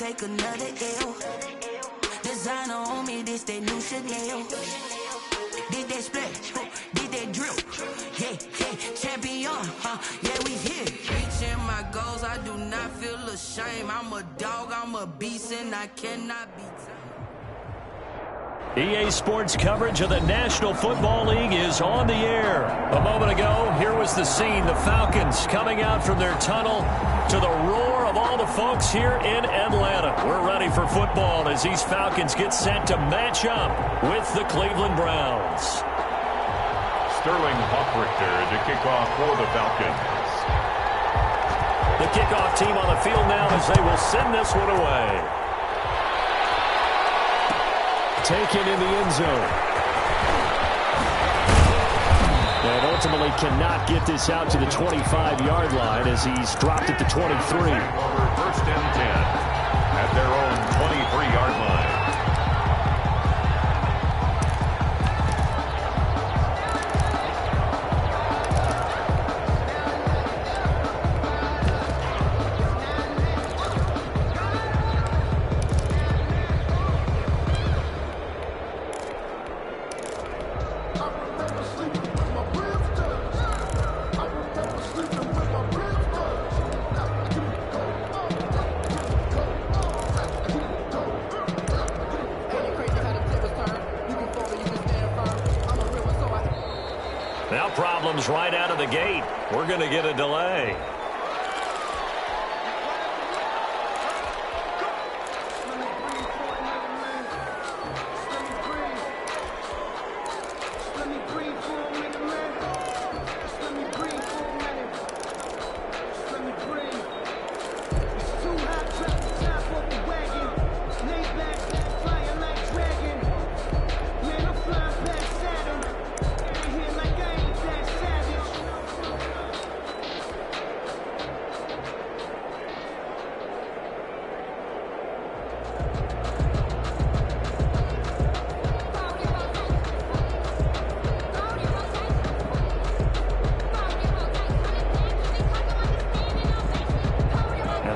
take another L. Designer on me, this that new Chanel. Did that splash, did that drip. Yeah, champion, yeah, we here. Reaching my goals, I do not feel ashamed. I'm a dog, I'm a beast, and I cannot be tamed. EA Sports coverage of the National Football League is on the air. A moment ago, here was the scene. The Falcons coming out from their tunnel to the roar of all the folks here in Atlanta. We're ready for football as these Falcons get set to match up with the Cleveland Browns. Sterling Hoffrichter to kick off for the Falcons. The kickoff team on the field now as they will send this one away. Taken in the end zone. And ultimately cannot get this out to the 25-yard line as he's dropped at the 23. First and 10 at their own 23-yard line. Now problems right out of the gate. We're going to get a delay.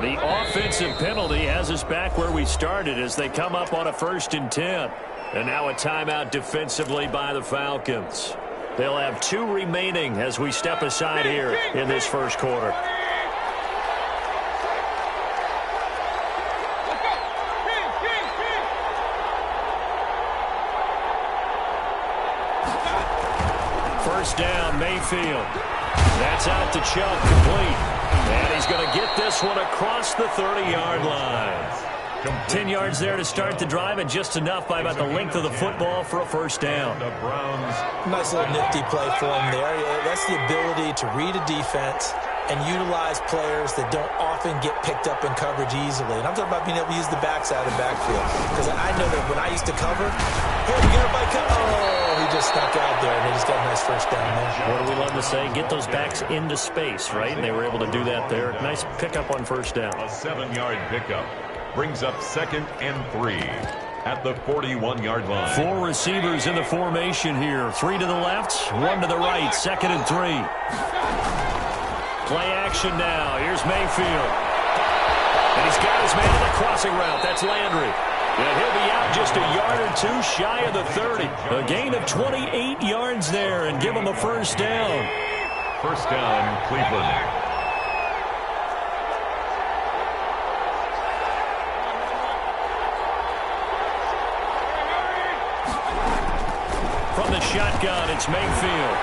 The offensive penalty has us back where we started as they come up on a 1st and 10. And now a timeout defensively by the Falcons. They'll have 2 remaining as we step aside here in this first quarter. First down, Mayfield. That's out to Chubb, complete. And he's going to get this one across the 30-yard line. 10 yards there to start the drive, and just enough by about the length of the football for a first down. The Browns. Nice little nifty play for him there. That's the ability to read a defense and utilize players that don't often get picked up in coverage easily. And I'm talking about being able to use the backside of the backfield. Because I know that when I used to cover, hey, we got a bike cut. Oh, he just stuck out there, and they just got a nice first down there. What do we love to say? Get those backs into space, right? And they were able to do that there. Nice pickup on first down. A 7-yard pickup brings up 2nd and 3 at the 41-yard line. 4 receivers in the formation here. 3 to the left, 1 to the right. 2nd and 3. Play action now. Here's Mayfield. And he's got his man on the crossing route. That's Landry. And he'll be out just a yard or 2 shy of the 30. A gain of 28 yards there and give him a first down. First down, Cleveland. From the shotgun, it's Mayfield.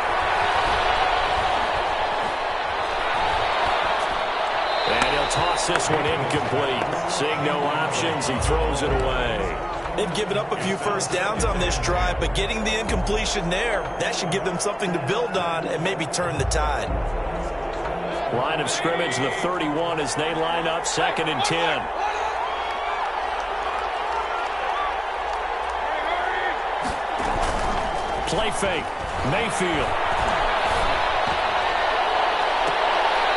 And he'll toss this one incomplete. Seeing no options, he throws it away. They've given up a few first downs on this drive, but getting the incompletion there, that should give them something to build on and maybe turn the tide. Line of scrimmage, the 31 as they line up, 2nd and 10. Play fake. Mayfield.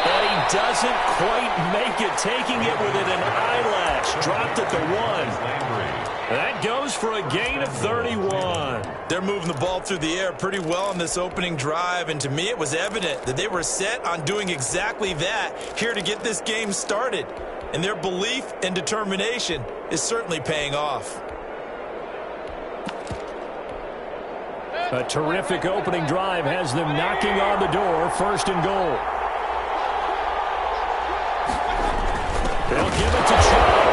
And he doesn't quite make it, taking it within an eyelash. Dropped at the 1. That goes for a gain of 31. They're moving the ball through the air pretty well on this opening drive, and to me it was evident that they were set on doing exactly that here to get this game started. And their belief and determination is certainly paying off. A terrific opening drive has them knocking on the door, 1st and goal. They'll give it to Chubb.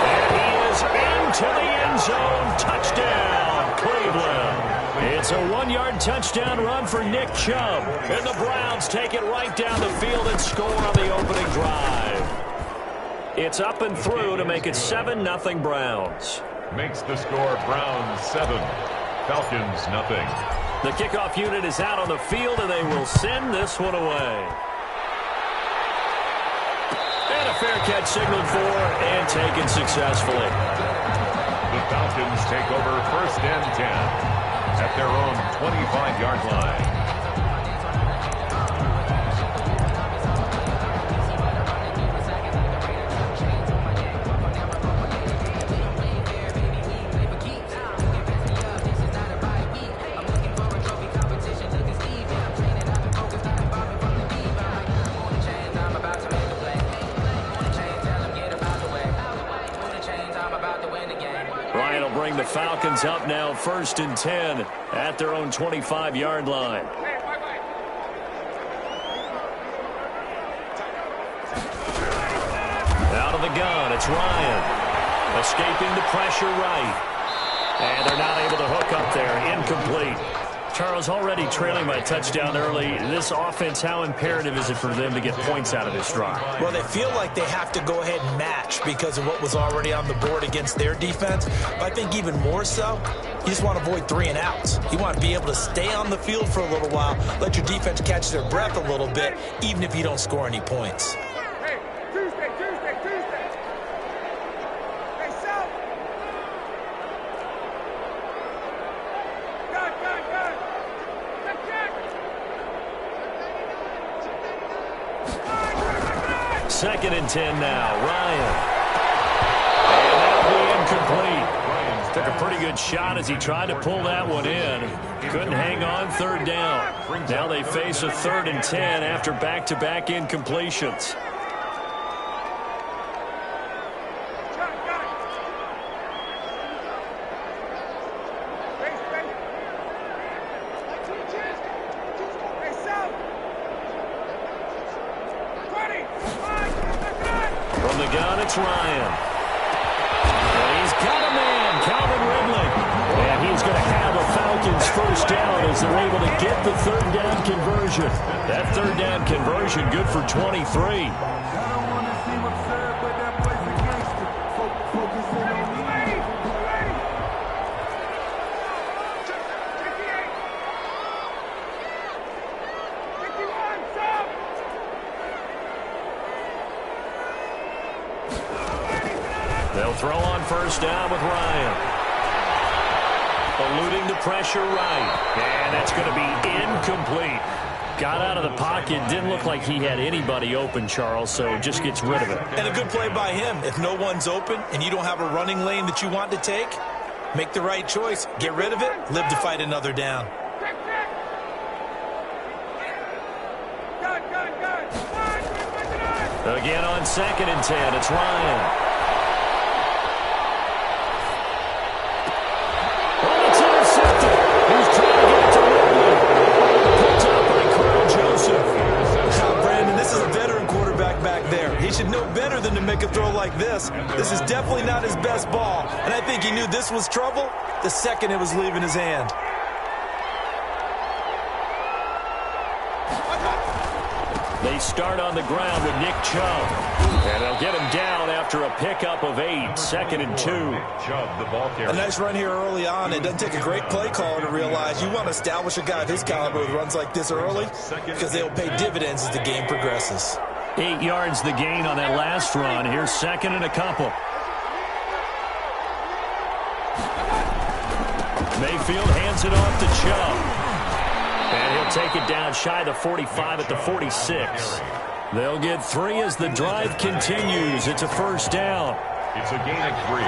And he is into the end zone. Touchdown, Cleveland. It's a 1-yard touchdown run for Nick Chubb. And the Browns take it right down the field and score on the opening drive. It's up and through to make it 7-0 Browns. Makes the score Browns 7, Falcons nothing. The kickoff unit is out on the field, and they will send this one away. And a fair catch signaled for and taken successfully. The Falcons take over 1st and 10 at their own 25-yard line. Bring the Falcons up now, 1st and 10 at their own 25-yard line. Out of the gun, it's Ryan. Escaping the pressure right. And they're not able to hook up there. Incomplete. Charles, already trailing by a touchdown early. This offense, how imperative is it for them to get points out of this drive? Well, they feel like they have to go ahead and match because of what was already on the board against their defense. But I think even more so, you just want to avoid 3 and outs. You want to be able to stay on the field for a little while, let your defense catch their breath a little bit, even if you don't score any points. Hey, Tuesday. Hey, South. Gun. 2nd and 10 now. Ryan. And that'll be incomplete. Took a pretty good shot as he tried to pull that one in. Couldn't hang on 3rd down. Now they face a 3rd and 10 after back-to-back incompletions. From the gun, it's Ryan. And he's got a man, Calvin Ridley. And he's going to have a Falcons 1st down as they're able to get the 3rd down conversion. That 3rd down conversion good for 23. They'll throw on 1st down with Ryan. Eluding the pressure right. And that's going to be incomplete. Got out of the pocket. Didn't look like he had anybody open, Charles, so just gets rid of it. And a good play by him. If no one's open and you don't have a running lane that you want to take, make the right choice. Get rid of it. Live to fight another down. Again on 2nd and 10, it's Ryan. Oh, it's intercepted. He's trying to get it to Ridley. Picked up by Carl Joseph. Now, Brandon, this is a veteran quarterback back there. He should know better than to make a throw like this. This is definitely not his best ball, and I think he knew this was trouble the second it was leaving his hand. They start on the ground with Nick Chubb. And they'll get him down after a pickup of 8, 2nd and 2. Chubb, the ball carrier. A nice run here early on. It doesn't take a great play caller to realize you want to establish a guy of his caliber with runs like this early because they'll pay dividends as the game progresses. 8 yards the gain on that last run. Here's 2nd and a couple. Mayfield hands it off to Chubb. And he'll take it down shy of the 45 at the 46. They'll get 3 as the drive continues. It's a first down. It's a gain of 3.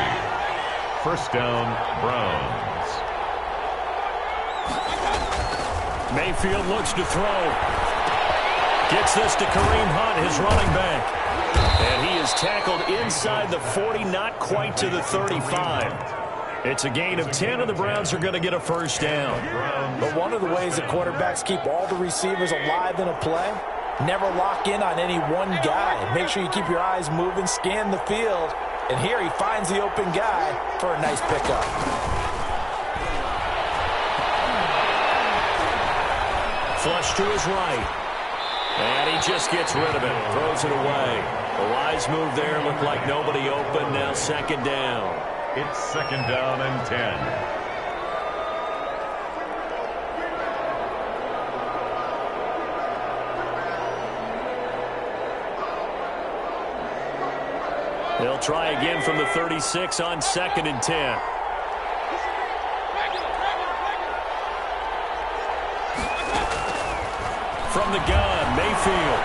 First down, Browns. Mayfield looks to throw. Gets this to Kareem Hunt, his running back. And he is tackled inside the 40, not quite to the 35. It's a gain of 10, and the Browns are going to get a first down. But one of the ways that quarterbacks keep all the receivers alive in a play, never lock in on any one guy. Make sure you keep your eyes moving, scan the field. And here he finds the open guy for a nice pickup. Flush to his right. And he just gets rid of it. Throws it away. A wise move there. Looked like nobody open. Now second down. It's second down and 10. They'll try again from the 36 on second and 10. From the gun, Mayfield.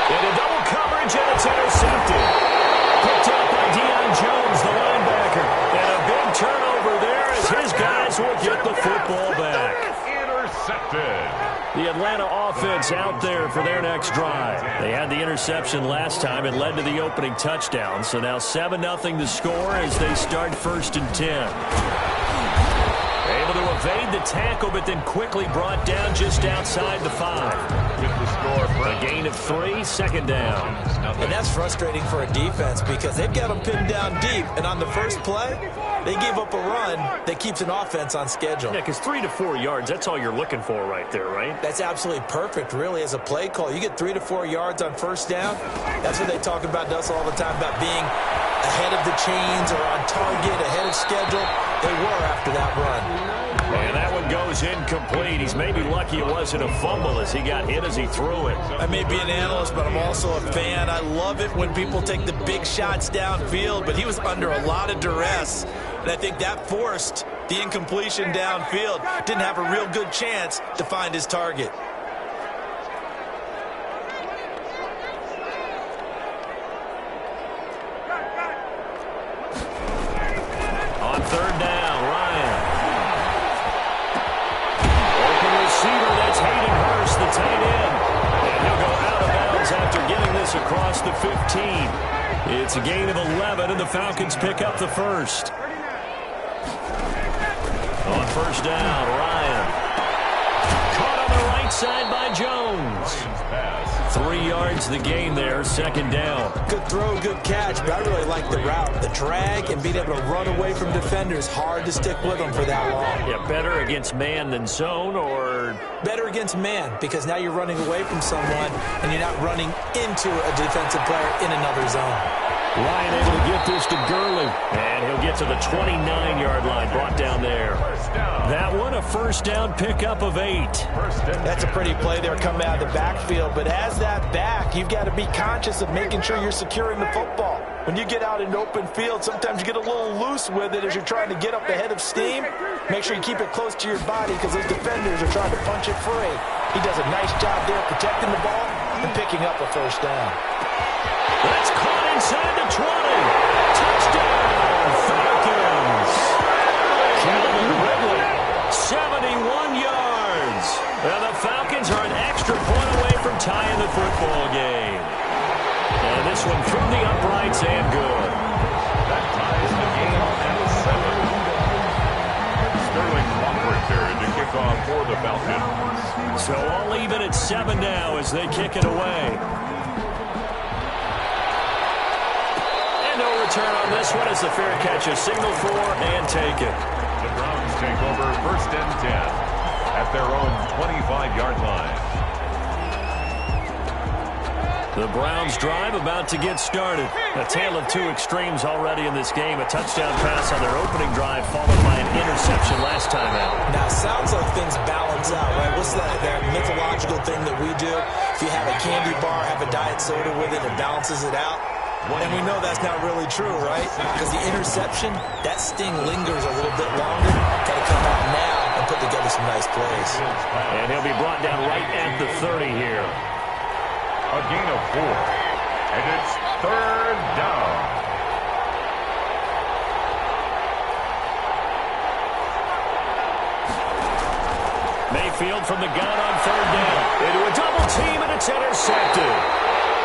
Into double coverage, and it's intercepted. Picked up by Deion Jones, the linebacker. And a big turnover there as his guys will get the football back. Intercepted. The Atlanta offense out there for their next drive. They had the interception last time. It led to the opening touchdown. So now 7-0 the score as they start first and 10. Able to evade the tackle, but then quickly brought down just outside the 5. With the score for a gain of 3, second down. And that's frustrating for a defense because they've got them pinned down deep. And on the first play, they gave up a run that keeps an offense on schedule. Yeah, because 3 to 4 yards, that's all you're looking for right there, right? That's absolutely perfect, really, as a play call. You get 3 to 4 yards on first down. That's what they talk about to us all the time, about being ahead of the chains or on target, ahead of schedule. They were after that run. And that one goes incomplete. He's maybe lucky it wasn't a fumble as he got hit as he threw it. I may be an analyst, but I'm also a fan. I love it when people take the big shots downfield, but he was under a lot of duress. And I think that forced the incompletion downfield. Didn't have a real good chance to find his target. On third down, Ryan. Open receiver, that's Hayden Hurst, the tight end. And he'll go out of bounds after getting this across the 15. It's a gain of 11, and the Falcons pick up the first. On first down, Ryan. Caught on the right side by Jones. 3 yards the gain there, second down. Good throw, good catch, but I really like the route. The drag and being able to run away from defenders. Hard to stick with them for that long. Yeah, better against man than zone, or? Better against man, because now you're running away from someone and you're not running into a defensive player in another zone. Ryan able to get this to Gurley. And he'll get to the 29-yard line, brought down there. That one, a first down pickup of 8. That's a pretty play there coming out of the backfield. But as that back, you've got to be conscious of making sure you're securing the football. When you get out in open field, sometimes you get a little loose with it as you're trying to get up ahead of steam. Make sure you keep it close to your body because those defenders are trying to punch it free. He does a nice job there protecting the ball and picking up a first down. That's caught inside the 20. Touchdown, Falcons. Calvin Ridley, 71 yards. And the Falcons are an extra point away from tying the football game. And this one through the uprights and good. That ties the game at 7. Sterling Crawford there to kick off for the Falcons. So all even at 7 now as they kick it away. Return on this one as the fair catch is signaled for and taken. The Browns take over first and 10 at their own 25-yard line. The Browns drive about to get started. A tale of two extremes already in this game. A touchdown pass on their opening drive followed by an interception last time out. Now, it sounds like things balance out, right? What's that mythological thing that we do? If you have a candy bar, have a diet soda with it, it balances it out. And we know that's not really true, right? Because the interception, that sting lingers a little bit longer. Got to come out now and put together some nice plays. And he'll be brought down right at the 30 here. A gain of 4. And it's 3rd down. Mayfield from the gun on 3rd down. Into a double team, and it's intercepted.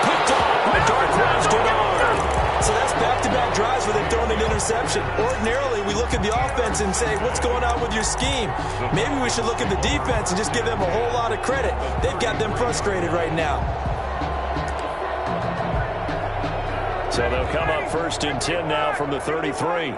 Picked off by Darquez Dennard. So that's back-to-back drives where they've thrown an interception. Ordinarily, we look at the offense and say, what's going on with your scheme? Maybe we should look at the defense and just give them a whole lot of credit. They've got them frustrated right now. So they'll come up 1st and 10 now from the 33.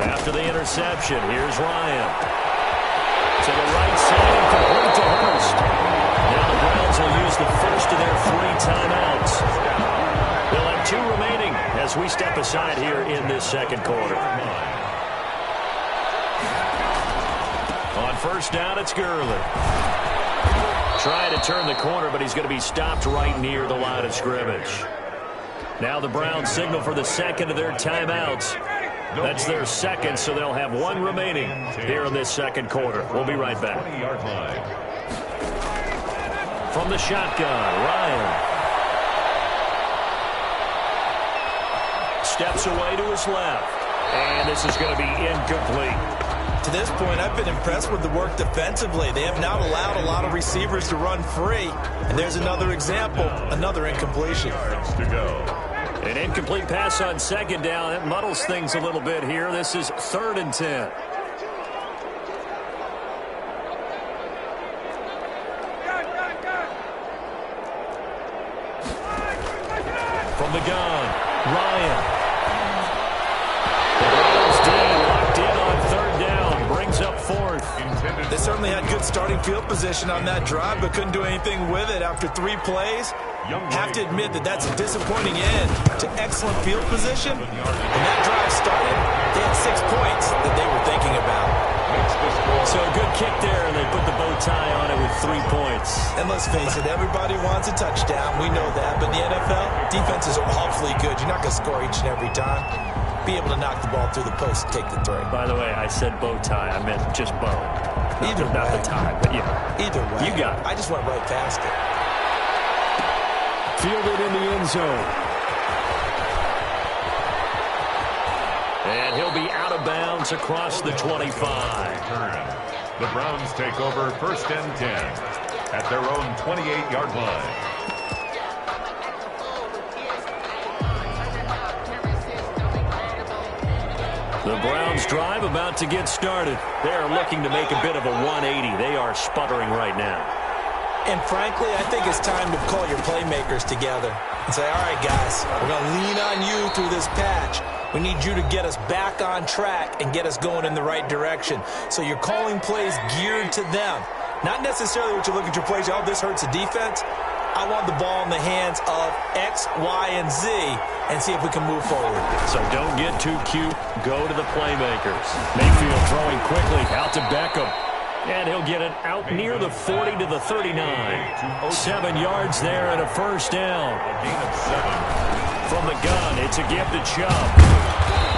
After the interception, here's Ryan. To the right side, complete to Hurst. Now the Browns will use the first of their 3 timeouts. They'll have 2 remaining as we step aside here in this 2nd quarter. On 1st down, it's Gurley. Trying to turn the corner, but he's going to be stopped right near the line of scrimmage. Now the Browns signal for the 2nd of their timeouts. That's their 2nd, so they'll have 1 remaining here in this 2nd quarter. We'll be right back. From the shotgun, Ryan. Steps away to his left. And this is going to be incomplete. To this point, I've been impressed with the work defensively. They have not allowed a lot of receivers to run free. And there's another example, another incompletion. To go. An incomplete pass on 2nd down. It muddles things a little bit here. This is 3rd and 10. From the gun, Ryan. The Browns D locked in on 3rd down. Brings up 4th. They certainly had good starting field position on that drive, but couldn't do anything with it after 3 plays. Have to admit that that's a disappointing end to excellent field position. When that drive started, they had 6 points that they were thinking about. So a good kick there, and they put the bow tie on it with 3 points. And let's face it, everybody wants a touchdown. We know that. But in the NFL, defenses are awfully good. You're not going to score each and every time. Be able to knock the ball through the post and take the throw. By the way, I said bow tie. I meant just bow. Either way. Not the tie, but yeah. Either way. You got it. I just went right past it. Fielded in the end zone. And he'll be out of bounds across the 25. The Browns take over 1st and 10 at their own 28-yard line. The Browns drive about to get started. They're looking to make a bit of a 180. They are sputtering right now. And frankly, I think it's time to call your playmakers together and say, all right, guys, we're going to lean on you through this patch. We need you to get us back on track and get us going in the right direction. So you're calling plays geared to them. Not necessarily what you look at your plays, oh, this hurts the defense. I want the ball in the hands of X, Y, and Z and see if we can move forward. So don't get too cute. Go to the playmakers. Mayfield throwing quickly out to Beckham. And he'll get it out near the 40 to the 39. 7 yards there and a 1st down. From the gun, it's a give to Chubb.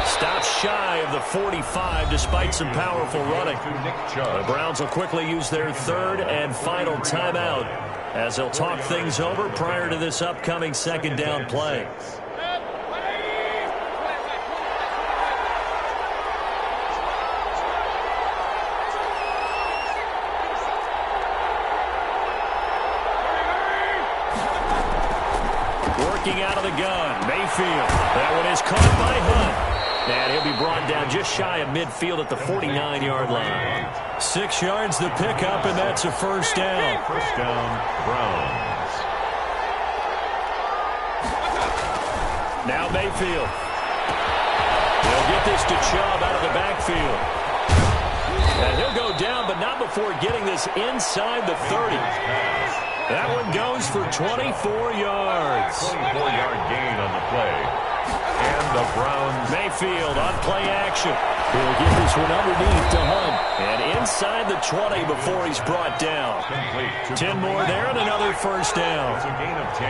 Stops shy of the 45 despite some powerful running. The Browns will quickly use their 3rd and final timeout as they'll talk things over prior to this upcoming 2nd down play. Working out of the gun, Mayfield. That one is caught by Hunt. And he'll be brought down just shy of midfield at the 49-yard line. 6 yards the pickup, and that's a 1st down. 1st down, Browns. Now Mayfield. He'll get this to Chubb out of the backfield. And he'll go down, but not before getting this inside the 30. That one goes for 24 yards. 24-yard gain on the play. And the Browns. Mayfield on play action. He'll get this one underneath to Hunt. And inside the 20 before he's brought down. 10 more there and another first down. It's a gain of 10.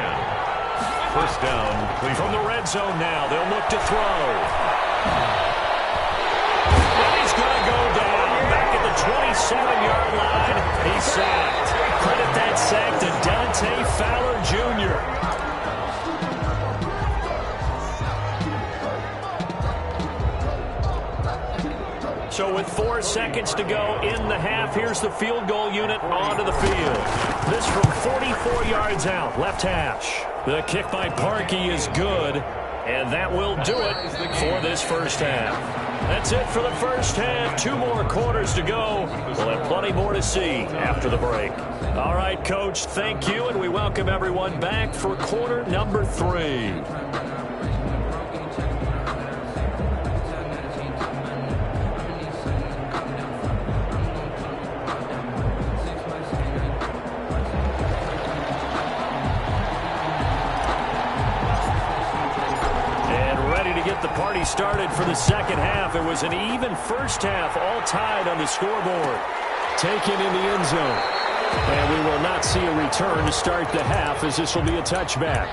First down. From the red zone now, they'll look to throw. And he's going to go down back at the 27-yard line. He's sacked. Credit that sack to Dante Fowler Jr. So with 4 seconds to go in the half, here's the field goal unit onto the field. This from 44 yards out, left hash. The kick by Parkey is good, and that will do it for this first half. That's it for the first half. 2 more quarters to go. We'll have plenty more to see after the break. All right, Coach, thank you, and we welcome everyone back for quarter number 3. The party started for the second half. It was an even first half, all tied on the scoreboard. Taken in the end zone. And we will not see a return to start the half, as this will be a touchback.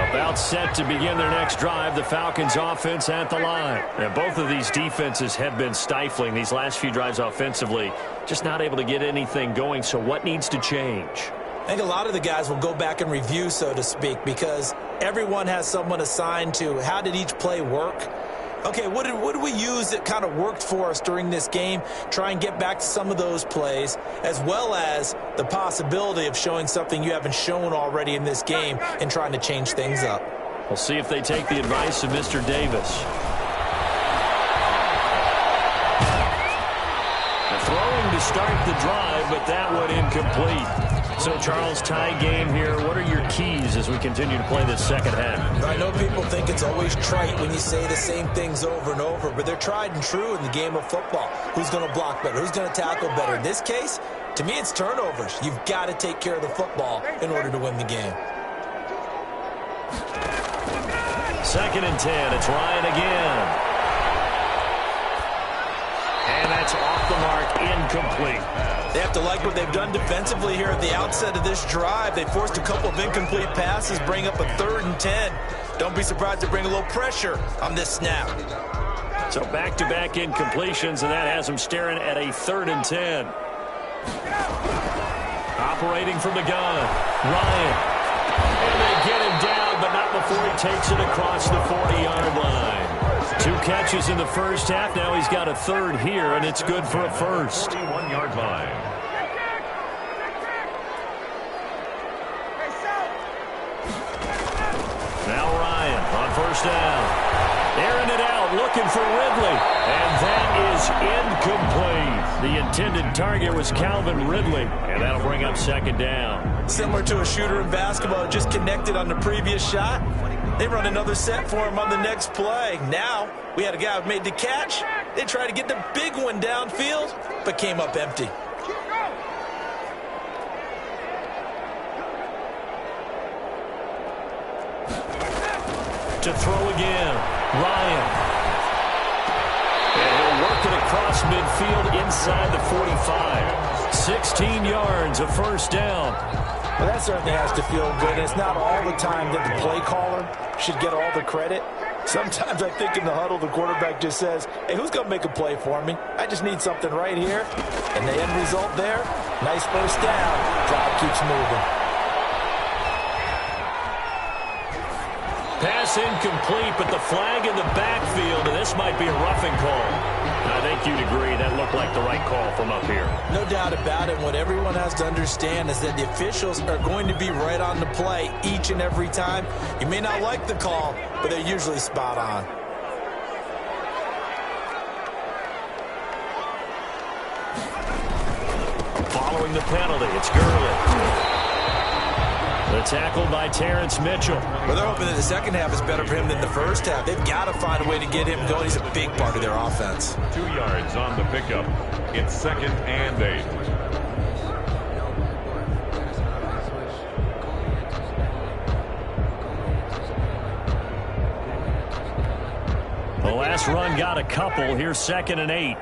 About set to begin their next drive, the Falcons offense at the line. And both of these defenses have been stifling these last few drives offensively. Just not able to get anything going, so what needs to change? I think a lot of the guys will go back and review, so to speak, because everyone has someone assigned to how did each play work. Okay, what did we use that kind of worked for us during this game? Try and get back to some of those plays, as well as the possibility of showing something you haven't shown already in this game and trying to change things up. We'll see if they take the advice of Mr. Davis. Throwing to start the drive, but that one incomplete. So, Charles, tie game here. What are your keys as we continue to play this second half? I know people think it's always trite when you say the same things over and over, but they're tried and true in the game of football. Who's going to block better? Who's going to tackle better? In this case, to me, it's turnovers. You've got to take care of the football in order to win the game. 2nd and 10. It's Ryan again. And that's off the mark, incomplete. They have to like what they've done defensively here at the outset of this drive. They forced a couple of incomplete passes, bring up a 3rd and 10. Don't be surprised to bring a little pressure on this snap. So back-to-back incompletions, and that has them staring at a 3rd and 10. Operating from the gun, Ryan. And they get him down, but not before he takes it across the 40-yard line. 2 catches in the first half. Now he's got a 3rd here, and it's good for a first. 41-yard line. Now Ryan on first down. Airing it out, looking for Ridley. And that is incomplete. The intended target was Calvin Ridley, and that'll bring up 2nd down. Similar to a shooter in basketball, just connected on the previous shot. They run another set for him on the next play. Now, we had a guy who made the catch. They tried to get the big one downfield, but came up empty. To throw again, Ryan. And he'll work it across midfield inside the 45. 16 yards, a first down. Well, that certainly has to feel good. It's not all the time that the play caller should get all the credit. Sometimes I think in the huddle, the quarterback just says, hey, who's going to make a play for me? I just need something right here. And the end result there, nice first down. Drive keeps moving. Pass incomplete, but the flag in the backfield, and this might be a roughing call. I think you'd agree that looked like the right call from up here. No doubt about it. What everyone has to understand is that the officials are going to be right on the play each and every time. You may not like the call, but they're usually spot on. Following the penalty, it's Gurley. The tackle by Terrence Mitchell. Well, they're hoping that the second half is better for him than the first half. They've got to find a way to get him going. He's a big part of their offense. 2 yards on the pickup. It's 2nd and 8. this run got a couple. Here's 2nd and 8.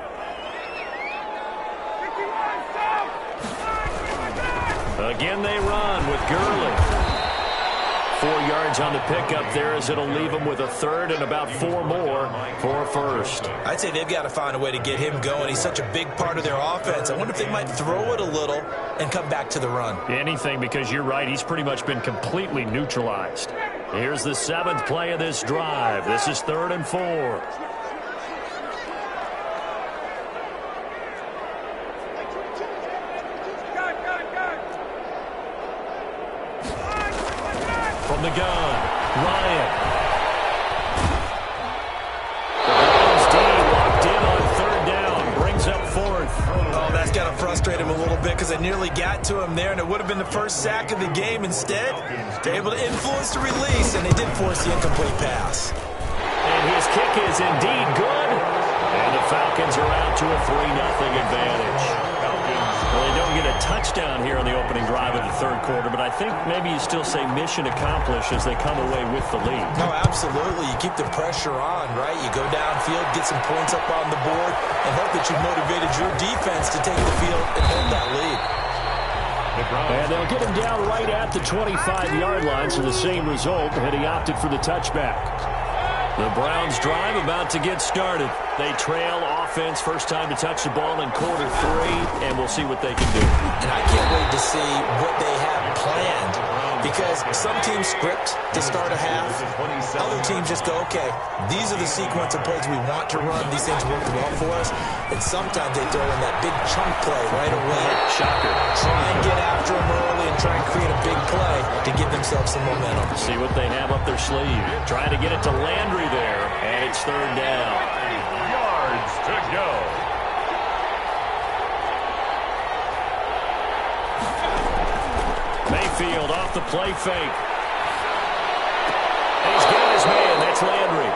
Again they run with Gurley. 4 yards on the pickup there as it'll leave him with a third and about 4 more for a first. I'd say they've got to find a way to get him going. He's such a big part of their offense. I wonder if they might throw it a little and come back to the run. Anything, because you're right. He's pretty much been completely neutralized. Here's the 7th play of this drive. This is 3rd and 4. From the gun, Ryan. The Browns D locked in on 3rd down, brings up 4th. Oh, that's got to frustrate him a little bit because they nearly got to him there, and it would have been the first sack of the game. Instead, they're able to influence the release, and they did force the incomplete pass. And his kick is indeed good, and the Falcons are out to a 3-0 advantage. Well, they don't get a touchdown here on the opening drive of the 3rd quarter, but I think maybe you still say mission accomplished as they come away with the lead. No, absolutely. You keep the pressure on, right? You go downfield, get some points up on the board, and hope that you've motivated your defense to take the field and hold that lead. And they'll get him down right at the 25-yard line, so the same result, and he opted for the touchback. The Browns drive about to get started. They trail offense first time to touch the ball in quarter 3, and we'll see what they can do. And I can't wait to see what they have planned, because some teams script to start a half. Other teams just go, okay, these are the sequence of plays we want to run. These things work well for us. And sometimes they throw in that big chunk play right away. Shocker. Try and get after them early and try and create a big play to give themselves some momentum. See what they have up their sleeve. Trying to get it to Landry there, and it's 3rd down. 8 yards to go. Mayfield off the play fake. And he's got his man. That's Landry.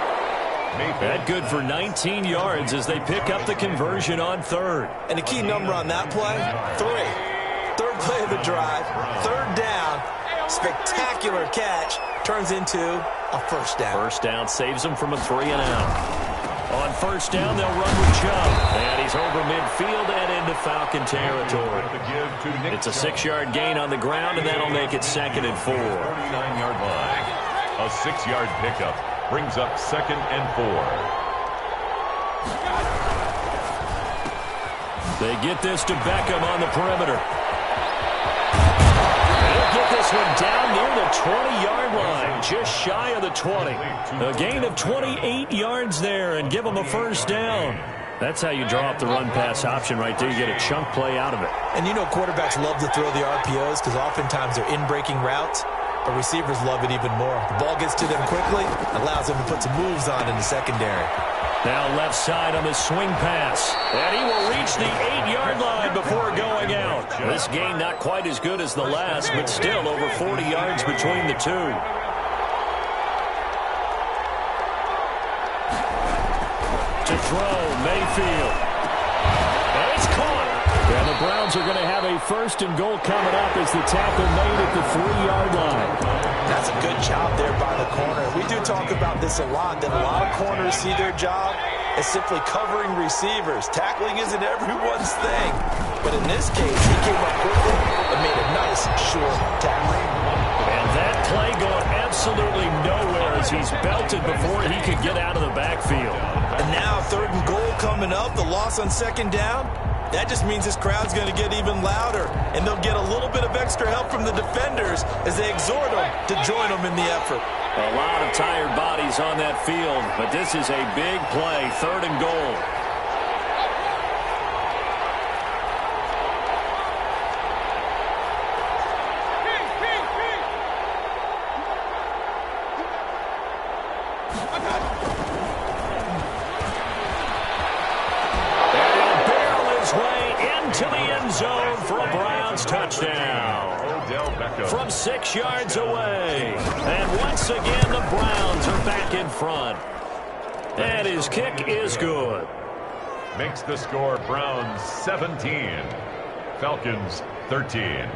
That good for 19 yards as they pick up the conversion on 3rd. And the key number on that play, 3. 3rd play of the drive, 3rd down, spectacular catch, turns into a first down. First down saves them from a 3-and-out. On 1st down, they'll run with Chubb. And he's over midfield and into Falcon territory. It's a 6-yard gain on the ground, and that'll make it 2nd and 4. 49-yard line. A 6-yard pickup brings up 2nd and 4. They get this to Beckham on the perimeter. They'll get this one down near the 20-yard line, just shy of the 20. A gain of 28 yards there and give them a first down. That's how you draw up the run-pass option right there. You get a chunk play out of it. And you know quarterbacks love to throw the RPOs because oftentimes they're in-breaking routes. But receivers love it even more. The ball gets to them quickly, allows them to put some moves on in the secondary. Now left side on the swing pass. And he will reach the 8-yard line before going out. This gain not quite as good as the last, but still over 40 yards between the two. To throw, Mayfield. And it's caught. And the Browns are going to have a 1st and goal coming up as the tackle made at the 3-yard line. That's a good job there by the corner. We do talk about this a lot, that a lot of corners see their job as simply covering receivers. Tackling isn't everyone's thing. But in this case, he came up quickly and made a nice, short tackle. And that play going absolutely nowhere as he's belted before he could get out of the backfield. And now 3rd and goal coming up, the loss on 2nd down. That just means this crowd's going to get even louder, and they'll get a little bit of extra help from the defenders as they exhort them to join them in the effort. A lot of tired bodies on that field, but this is a big play, 3rd and goal. Zone for a Browns touchdown from 6 yards away. And once again, the Browns are back in front. And his kick is good. Makes the score Browns 17, Falcons 13.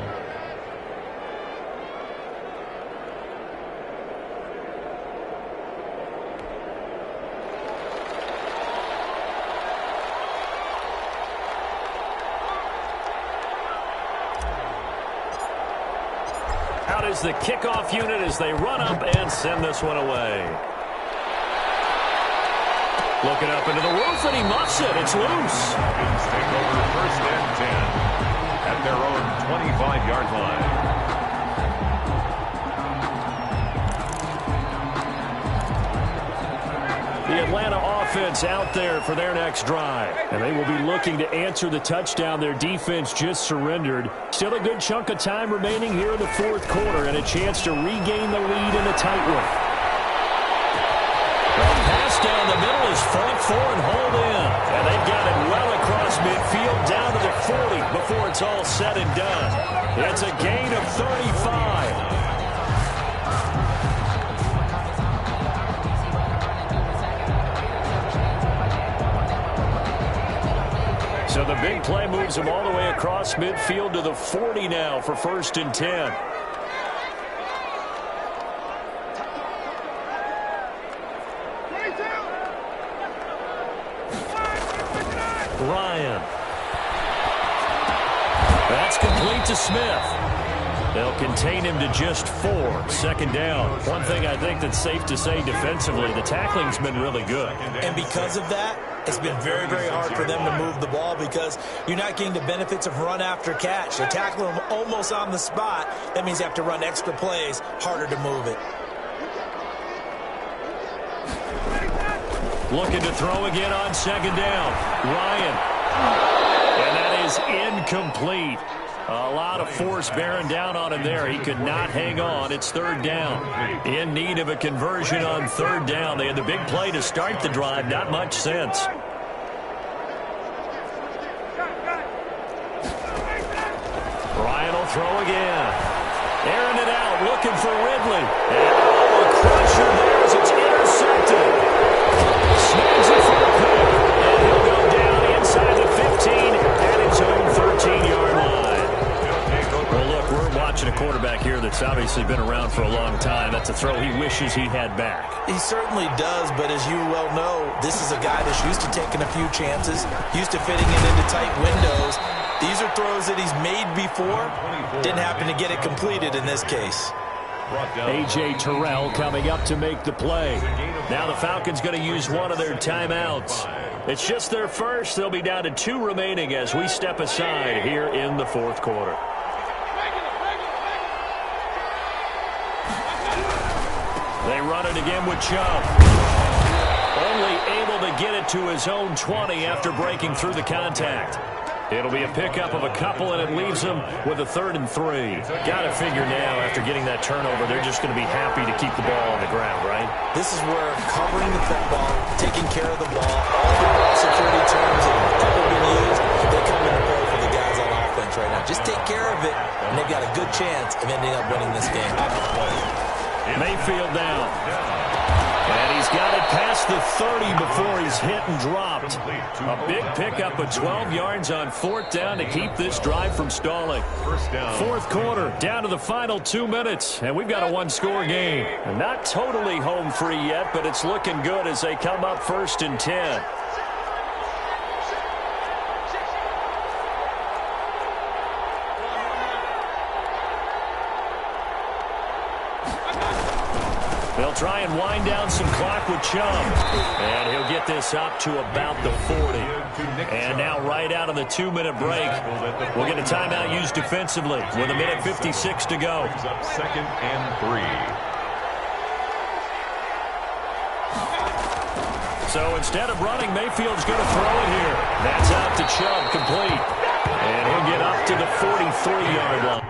Out is the kickoff unit as they run up and send this one away. Looking up into the roof, and he muffs it. It's loose. Falcons take over first and 10 at their own 25-yard line. The Atlanta offense out there for their next drive. And they will be looking to answer the touchdown their defense just surrendered. Still a good chunk of time remaining here in the fourth quarter and a chance to regain the lead in a tight one. The pass down the middle is front four and hold in. And they've got it well across midfield down to the 40 before it's all said and done. It's a gain of 35. So the big play moves them all the way across midfield to the 40 now for first and 10. Ryan. That's complete to Smith. They'll contain him to just 4. Second down. One thing I think that's safe to say defensively, the tackling's been really good. And because of that, it's been very, very hard for them to move the ball because you're not getting the benefits of run after catch. They're tackling them almost on the spot. That means you have to run extra plays, harder to move it. Looking to throw again on second down. Ryan. And that is incomplete. A lot of force bearing down on him there. He could not hang on. It's third down. In need of a conversion on third down. They had the big play to start the drive. Not much sense. Ryan will throw again. Airing it out, looking for Ridley. And a crusher there as it's intercepted. Snags it for a pick. And he'll go down inside the 15 at his own 13-yard line. Well, look, we're watching a quarterback here that's obviously been around for a long time. That's a throw he wishes he had back. He certainly does, but as you well know, this is a guy that's used to taking a few chances, used to fitting it into tight windows. These are throws that he's made before. Didn't happen to get it completed in this case. A.J. Terrell coming up to make the play. Now the Falcons going to use one of their timeouts. It's just their first. They'll be down to 2 remaining as we step aside here in the fourth quarter. They run it again with Chubb. Only able to get it to his own 20 after breaking through the contact. It'll be a pickup of a couple, and it leaves them with a 3rd and 3. Got to figure now, after getting that turnover, they're just going to be happy to keep the ball on the ground, right? This is where covering the football, taking care of the ball, all the ball security terms that have ever been used, they come into play for the guys on offense right now. Just take care of it, and they've got a good chance of ending up winning this game. Mayfield down. And he's got it past the 30 before he's hit and dropped. A big pickup of 12 yards on 4th down to keep this drive from stalling. Fourth quarter, down to the final 2 minutes, and we've got a 1-score game. And not totally home free yet, but it's looking good as they come up 1st and 10. They'll try and wind down some clock with Chubb. And he'll get this up to about the 40. And now right out of the 2-minute break, we'll get a timeout used defensively with 1:56 to go. Second and 3. So instead of running, Mayfield's going to throw it here. That's out to Chubb, complete. And he'll get up to the 43-yard line.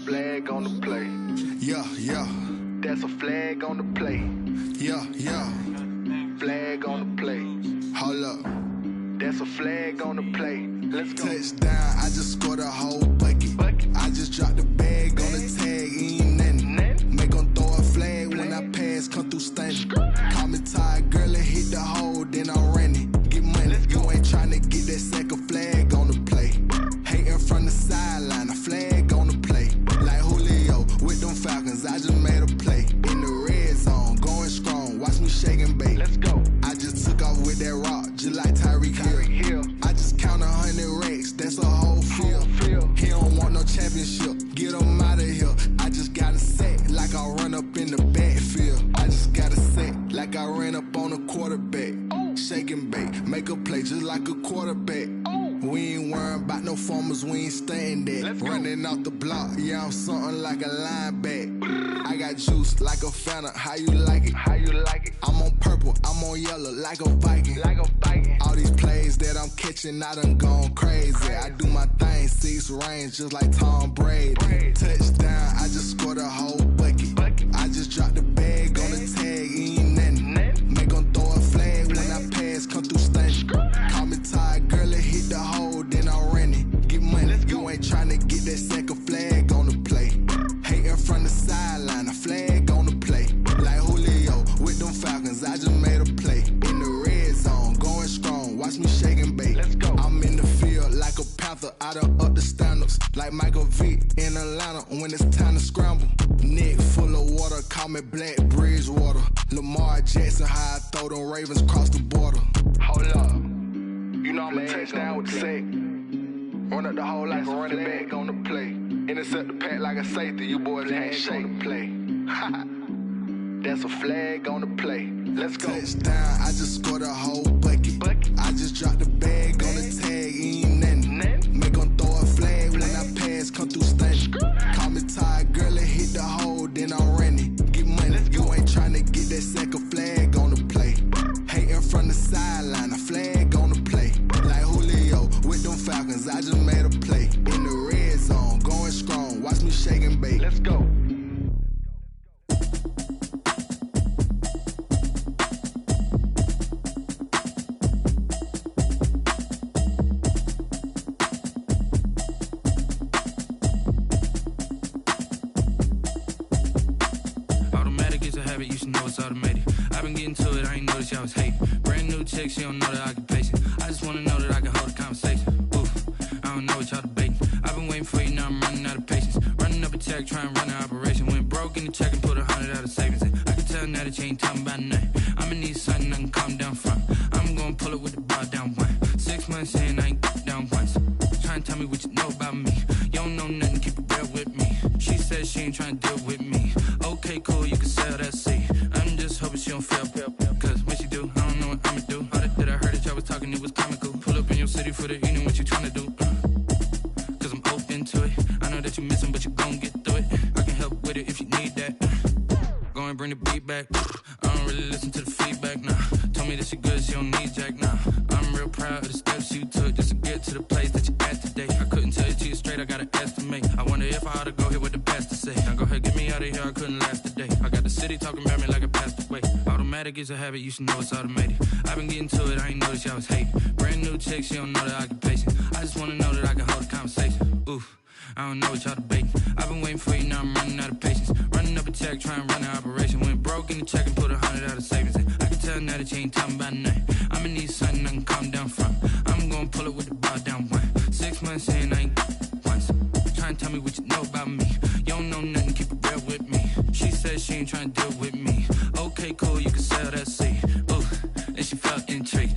Flag on the play. Yeah, yeah. That's a flag on the play. Yeah, yeah. Flag on the play. Hold up. That's a flag on the play. Let's go. Touchdown, I just scored a whole bucket. I just dropped the bag on the tag, ain't nothing. Make 'em throw a flag when I pass, come through stunning. Call me tired, girl, and hit the hole, then I ran it. Get money, you ain't tryna get that second flag on the play. Hating from the sideline, a flag on the play. Like who a quarterback. Shake and bake, make a play just like a quarterback. We ain't worrying about no formers, we ain't staying there. Running off the block, yeah, I'm something like a linebacker. I got juice like a Fanta, how you like it? How you like it? I'm on purple, I'm on yellow, like a Viking. Like a Viking. All these plays that I'm catching, I done gone crazy. I do my thing, 6 range, just like Tom Brady. Touchdown, I just scored a whole bucket. I just dropped the bag on the tag, ain't nothing. Make 'em throw a flag when I pass, come through stunning. Call me tired, girl, it hit the hole, then I ran it. Get money, you ain't tryna get that second flag on the play. Hating from the sideline, a flag on the play. Like Julio with them Falcons, I just made a play. In the red zone, going strong, watch me shake and bake. I'm in the field like a panther, I done up the standards. Like Michael Vick in Atlanta when it's time to scramble. Neck full of water, call me Black Bridgewater. Lamar Jackson, how I throw them Ravens across the border. Hold up, you know I'm a touchdown with the sack. Run up the hole like a running back on the play. Intercept the pack like a safety, you boys ain't shake the play. That's a flag on the play. Let's go. Touchdown, I just scored a whole bucket. I just dropped the bag on the tag, ain't nothing. Make 'em throw a flag when I pass, come through stunning. Call me tired, girl, it hit the hole, then I ran it. Get money, you ain't tryna get that second flag on the play. Hating from the sideline, a flag on the play. Like Julio with them Falcons, I just made a play. In the red zone, going strong, watch me shake and bake. Let's go. Y'all was hating. Brand new chick, she don't know the occupation. I just wanna know that I can hold a conversation. Oof, I don't know what y'all debating. I've been waiting for you, now I'm running out of patience. Running up a check, trying to run an operation. Went broke in the check and put 100 out of savings in. I can tell now that you ain't talking about nothing. I'ma need something I can calm down from. I'm gonna pull it with the bar down one. 6 months in, I ain't down once. Trying to tell me what you know about me. You don't know nothing, keep it real with me. She said she ain't trying to deal with me. Okay, cool, you can sell that seat. I'm just hoping she don't fail. Cause when she do, I don't know what I'ma do. All that I heard that y'all was talking, it was comical. Pull up in your city for the evening, what you tryna do? Cause I'm open to it. I know that you missing, but you gon' get through it. I can help with it if you need that. Go and bring the beat back. I don't really listen to the feedback, nah. Told me that she good, she don't need Jack, nah. I'm real proud of the steps you took just to get to the place that you at today. I couldn't tell you to you straight, I gotta estimate. I wonder if I ought to go here with the pastor say. Now go ahead, get me out of here, I couldn't last today. I got the city talking about me like I passed away. Automatic is a habit, you should know it's automated. I've been getting to it, I ain't noticed y'all was hating. Brand new chick, she don't know the occupation. I just wanna know that I can hold a conversation. Oof, I don't know what y'all debating. I've been waiting for you, now I'm running out of patience. Running up a check, trying to run an operation. Went broke in the check and put 100 out of savings in. I can tell now that you ain't talking about nothing. I'ma need something I can calm down from. I'm gonna pull it with the bar down one. 6 months in, I ain't once. Trying to tell me what you know about me. You don't know nothing, keep it real with me. She said she ain't trying to deal with me. Okay, cool, you can sell that seat. Ooh, and she felt intrigued.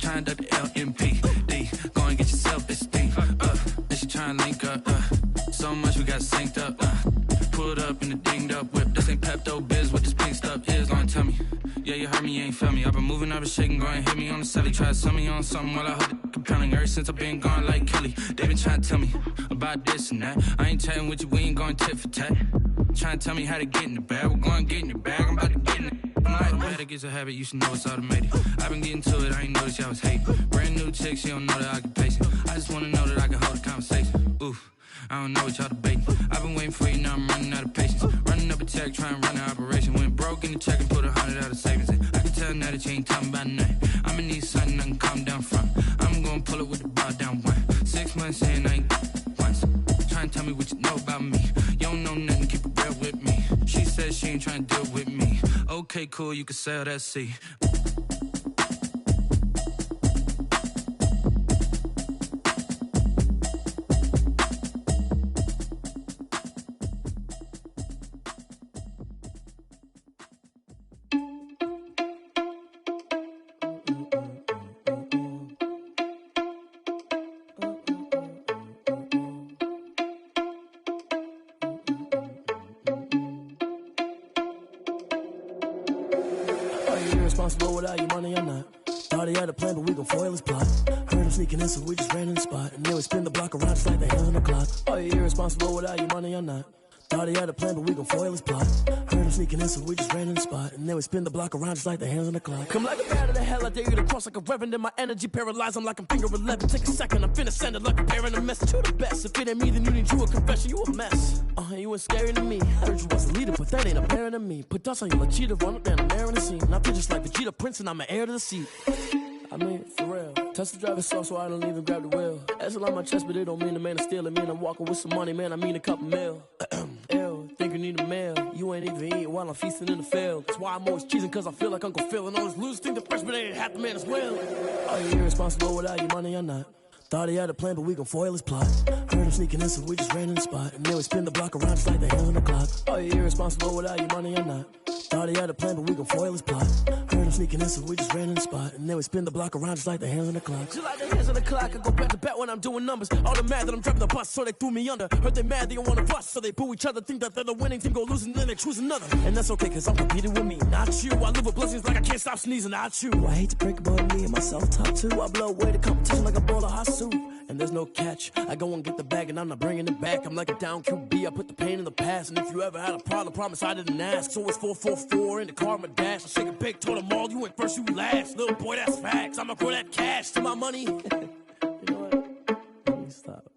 Trying to the LMPD. Go and get your self-esteem. And she trying to link up. So much we got synced up. Pulled up in the dinged up whip. This ain't Pepto-Biz, what this pink stuff is. Gonna tell me. Yeah, you heard me, you ain't felt me. I've been moving, I've been shaking, go and hit me on the celly. Try to sell me on something while I hold it compelling. Ever since I've been gone like Kelly. They been trying to tell me about this and that. I ain't chatting with you, we ain't going tit for tat. Trying to tell me how to get in the bag. We're going to get in the bag, I'm about to get in it. Automatic is a habit, you should know it's automated. I've been getting to it, I ain't noticed y'all was hating. Brand new chick, she don't know the occupation. I just wanna know that I can hold a conversation. Oof, I don't know what y'all debating. I've been waiting for you, now I'm running out of patience. Running up a check, trying to run an operation. Went broke in the check and put 100 out of savings in. I can tell now that you ain't talking about nothing. I'ma need something I can calm down from. I'm gonna pull it with the bar down one. 6 months in, I ain't once. Trying to tell me what you know about me. You don't know nothing, keep it real with me. She said she ain't trying to deal with me. Okay, cool, you can sell that seat. irresponsible without your money or not. Thought he had a plan, but we gon' foil his plot. Heard him sneaking in, so we just ran in the spot. And then we spin the block around just like the hands on the clock. Are you irresponsible without your money or not? Thought he had a plan, but we gon' foil his plot. Heard him sneaking in, so we just ran in the spot. And then we spin the block around just like the hands on the clock. Come like a bat of the hell, I dare you to cross like a reverend. In my energy paralyzed, I'm like I'm finger 11. Take a second, I'm finna send it like a parent a message to the best. If it ain't me, then you need you a confession, you a mess. You ain't scary to me. I heard you was a leader, but that ain't apparent to me. Put dust on you like cheetah, run up down the air in the scene. And I feel just like Vegeta Prince, and I'm an heir to the seat. I mean, for real. Touch the driver's soft so I don't even grab the wheel. That's on my chest, but it don't mean the man is stealing. Mean I'm walking with some money, man, I mean a couple mil. Ew, think you need a meal. You ain't even eating while I'm feasting in the field. That's why I'm always cheesing, cause I feel like Uncle Phil. And all those losers think the freshman ain't half the man as well. Are you irresponsible without your money or not? Thought he had a plan, but we gon' foil his plot. Heard him sneaking in, so we just ran in the spot. And then we spin the block around just like the hands on the clock. Are you irresponsible without your money or not? Thought he had a plan, but we gon' foil his plot. Heard him sneaking in, so we just ran in the spot. And then we spin the block around just like the hands on the clock. Just like the hands on the clock, I go back to back when I'm doing numbers. All the mad that I'm driving the bus, so they threw me under. Heard they mad, they don't wanna bust, so they boo each other. Think that they're the winning team, go losing, then they choose another. And that's okay, cause I'm competing with me, not you. I live with blessings like I can't stop sneezing, not you. I hate to break about me and my self-talk too. I blow away the competition like a bowl of hot soup. And there's no catch. I go and get the bag and I'm not bringing it back. I'm like a down QB, I put the pain in the past. And if you ever had a problem, promise I didn't ask. So it's 444 in the car, my dash. I shake a big, told them all, you went first, you last. Little boy, that's facts. I'ma grow that cash to my money. You know what? Let me stop.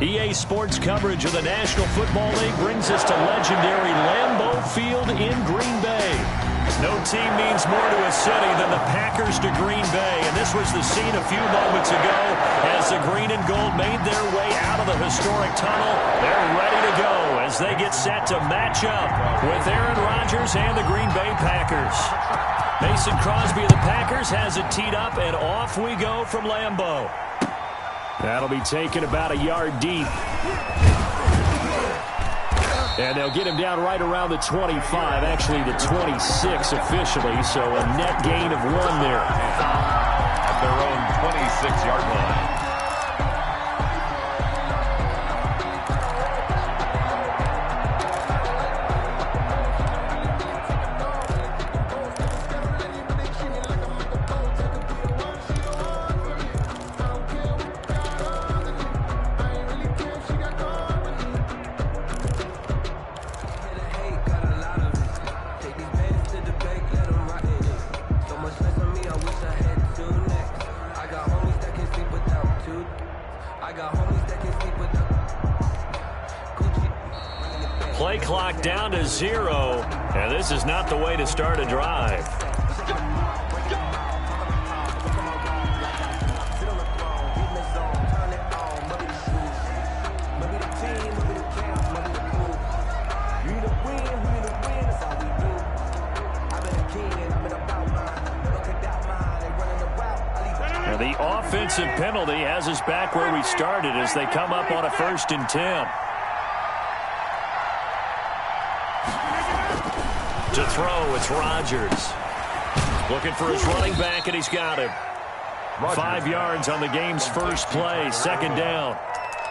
EA Sports coverage of the National Football League brings us to legendary Lambeau Field in Green Bay. No team means more to a city than the Packers to Green Bay, and this was the scene a few moments ago as the green and gold made their way out of the historic tunnel. They're ready to go as they get set to match up with Aaron Rodgers and the Green Bay Packers. Mason Crosby of the Packers has it teed up, and off we go from Lambeau. That'll be taken about a yard deep. And they'll get him down right around the 25, actually the 26 officially, so a net gain of 1 there. At their own 26-yard line. Play clock down to 0, and this is not the way to start a drive. The offensive penalty has us back where we started as they come up on a 1st and 10. To throw, it's Rodgers. Looking for his running back, and he's got him. 5 yards on the game's first play, 2nd down.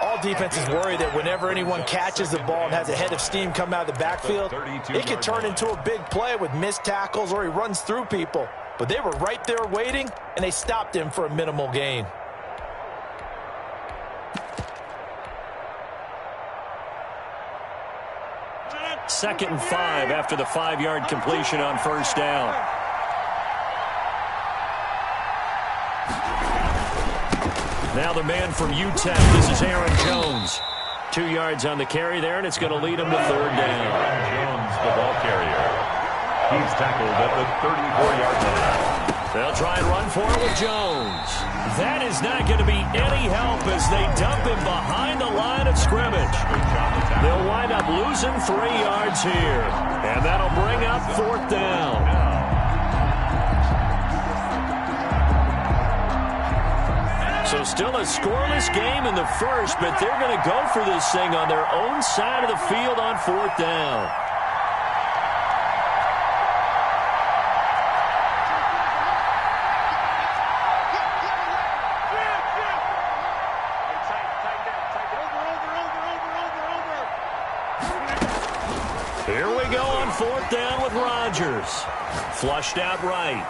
All defenses worry that whenever anyone catches the ball and has a head of steam come out of the backfield, it can turn into a big play with missed tackles or he runs through people. But they were right there waiting, and they stopped him for a minimal gain. Second and 5 after the 5-yard completion on 1st down. Now the man from UTEP, this is Aaron Jones. 2 yards on the carry there, and it's going to lead him to 3rd down. Jones, the ball carrier. He's tackled at the 34-yard line. They'll try and run for it with Jones. That is not going to be any help as they dump him behind the line of scrimmage. They'll wind up losing 3 yards here, and that'll bring up 4th down. So still a scoreless game in the first, but they're going to go for this thing on their own side of the field on 4th down. Here we go on 4th down with Rodgers. Flushed out right.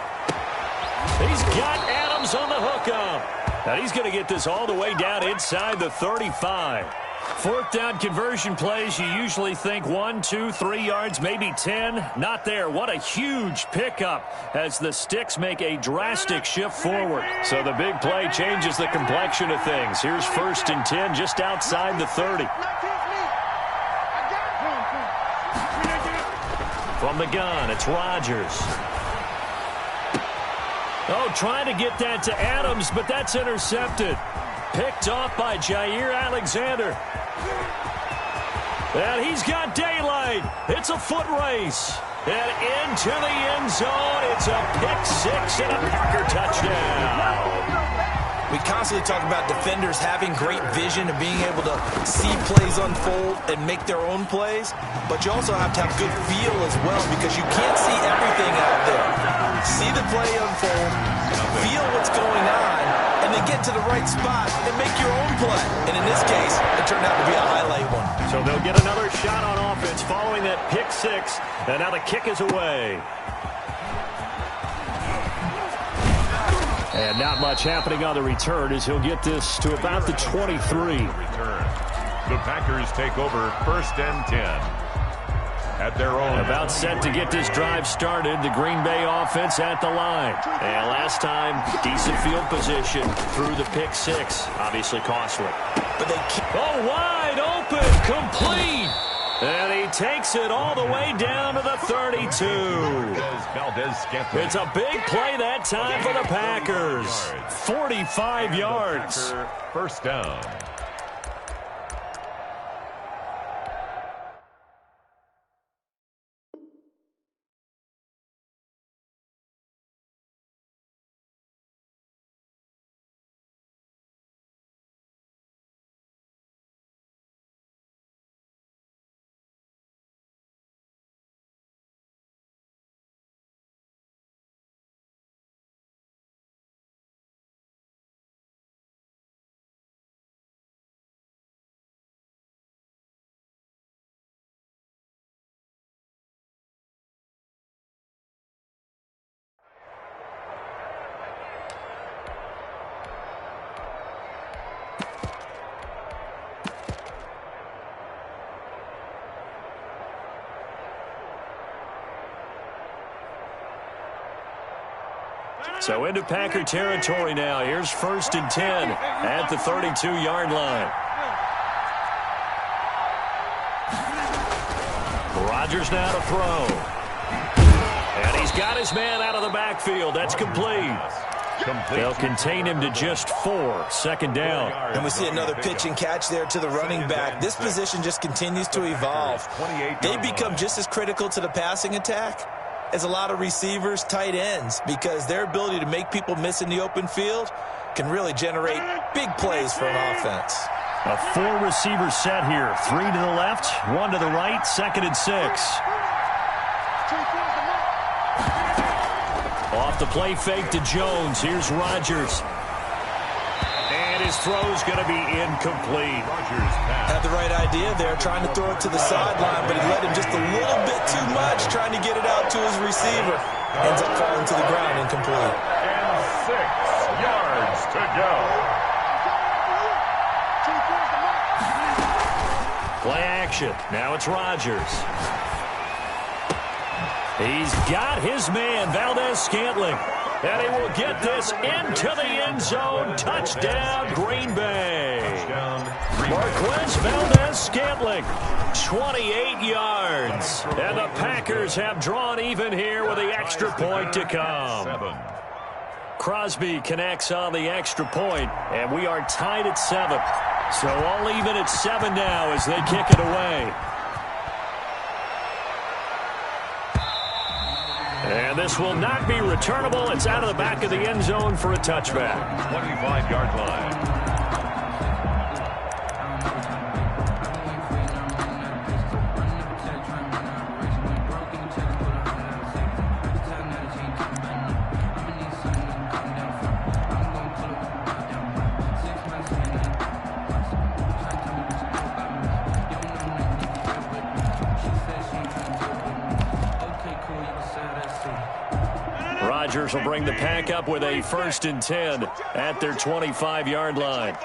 He's got Adams on the hookup. And he's going to get this all the way down inside the 35. 4th down conversion plays, you usually think 1, 2, 3 yards, maybe 10. Not there. What a huge pickup as the sticks make a drastic shift forward. So the big play changes the complexion of things. Here's 1st and 10 just outside the 30. From the gun, it's Rodgers. Oh, trying to get that to Adams, but that's intercepted. Picked off by Jair Alexander. And he's got daylight. It's a foot race. And into the end zone, it's a pick-6 and a Packer touchdown. We constantly talk about defenders having great vision and being able to see plays unfold and make their own plays, but you also have to have good feel as well because you can't see everything out there. See the play unfold, feel what's going on, and then get to the right spot and make your own play. And in this case, it turned out to be a highlight one. So they'll get another shot on offense following that pick-6, and now the kick is away. And not much happening on the return as he'll get this to about the 23. The Packers take over 1st and 10 at their own. About set to get this drive started. The Green Bay offense at the line. And last time, decent field position through the pick-6. Obviously costly. But they keep wide open, complete. And he takes it all the way down to the 32. It's a big play that time for the Packers. 45 yards. 1st down. So into Packer territory now. Here's 1st and 10 at the 32-yard line. Rodgers now to throw. And he's got his man out of the backfield. That's complete. They'll contain him to just 4. Second down. And we see another pitch and catch there to the running back. This position just continues to evolve. They become just as critical to the passing attack as a lot of receivers, tight ends, because their ability to make people miss in the open field can really generate big plays for an offense. A 4-receiver set here. 3 to the left, 1 to the right, 2nd and 6. Off the play fake to Jones. Here's Rodgers. And his throw's going to be incomplete. Had the right idea there, trying to throw it to the sideline, but he let him just a little bit too much, trying to get it out to his receiver. Ends up falling to the ground incomplete. And 6 yards to go. Play action. Now it's Rodgers. He's got his man, Valdez-Scantling. And he will get this into the end zone. Touchdown, Green Bay. Marquez Valdez-Scantling, 28 yards. And the Packers have drawn even here with the extra point to come. Crosby connects on the extra point, and we are tied at 7. So all even at 7 now as they kick it away. And this will not be returnable. It's out of the back of the end zone for a touchback. 25-yard line. Rodgers will bring the pack up with a 1st and 10 at their 25-yard line.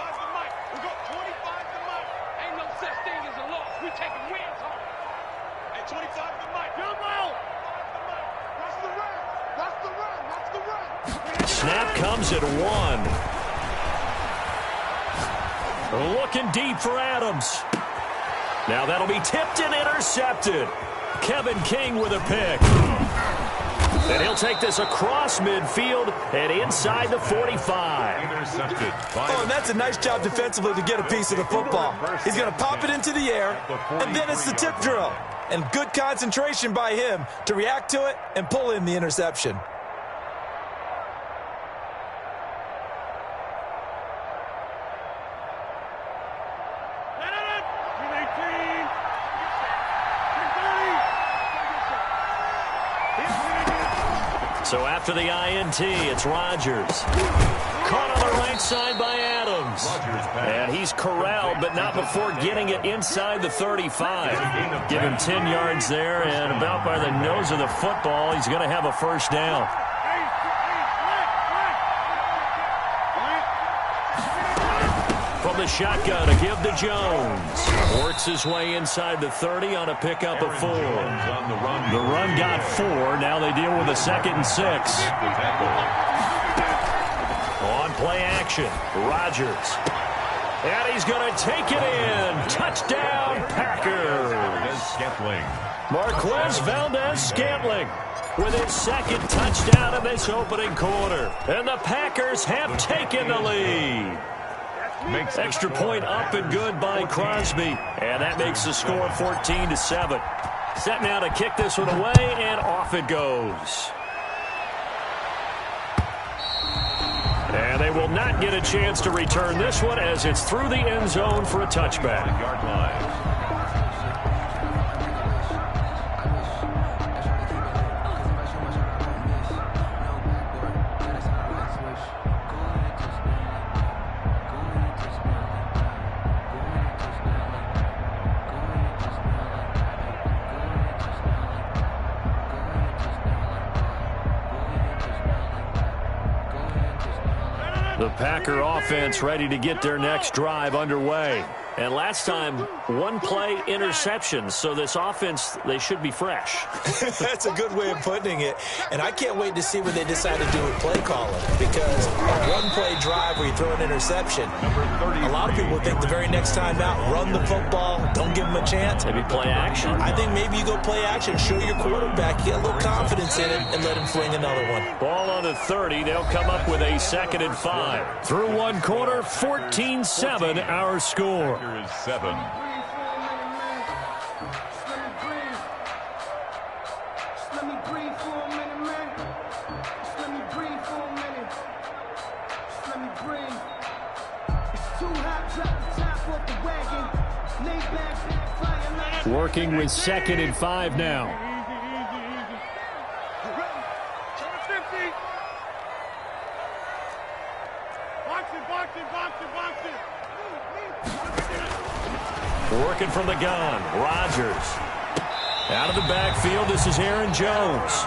Snap comes at 1. Looking deep for Adams. Now that'll be tipped and intercepted. Kevin King with a pick. And he'll take this across midfield and inside the 45. Intercepted. Oh, and that's a nice job defensively to get a piece of the football. He's going to pop it into the air, and then it's the tip drill. And good concentration by him to react to it and pull in the interception. So after the INT, it's Rodgers. Caught on the right side by Adams. And he's corralled, but not before getting it inside the 35. Give him 10 yards there, and about by the nose of the football, he's going to have a 1st down. From the shotgun, a give to Jones. Works his way inside the 30 on a pickup of 4. The run got 4. Now they deal with a 2nd and 6. On play action, Rodgers. And he's going to take it in. Touchdown, Packers. Marquez Valdez-Scantling with his 2nd touchdown of this opening quarter. And the Packers have taken the lead. Extra point up and good by Crosby. And that makes the score 14-7. Set now to kick this one away, and off it goes. And they will not get a chance to return this one as it's through the end zone for a touchback. Yard line. The Packer offense ready to get their next drive underway. And last time, one play interception. So this offense, they should be fresh. That's a good way of putting it. And I can't wait to see what they decide to do with play calling. Because a one-play drive where you throw an interception, a lot of people think the very next time out, run the football, don't give them a chance. Maybe play action. I think maybe you go play action, show your quarterback, get a little confidence in it, and let him fling another one. Ball on the 30. They'll come up with a 2nd and 5. Through one quarter, 14-7 our score. Here is 7. Working with 2nd and 5 now. Working from the gun. Rodgers. Out of the backfield, this is Aaron Jones.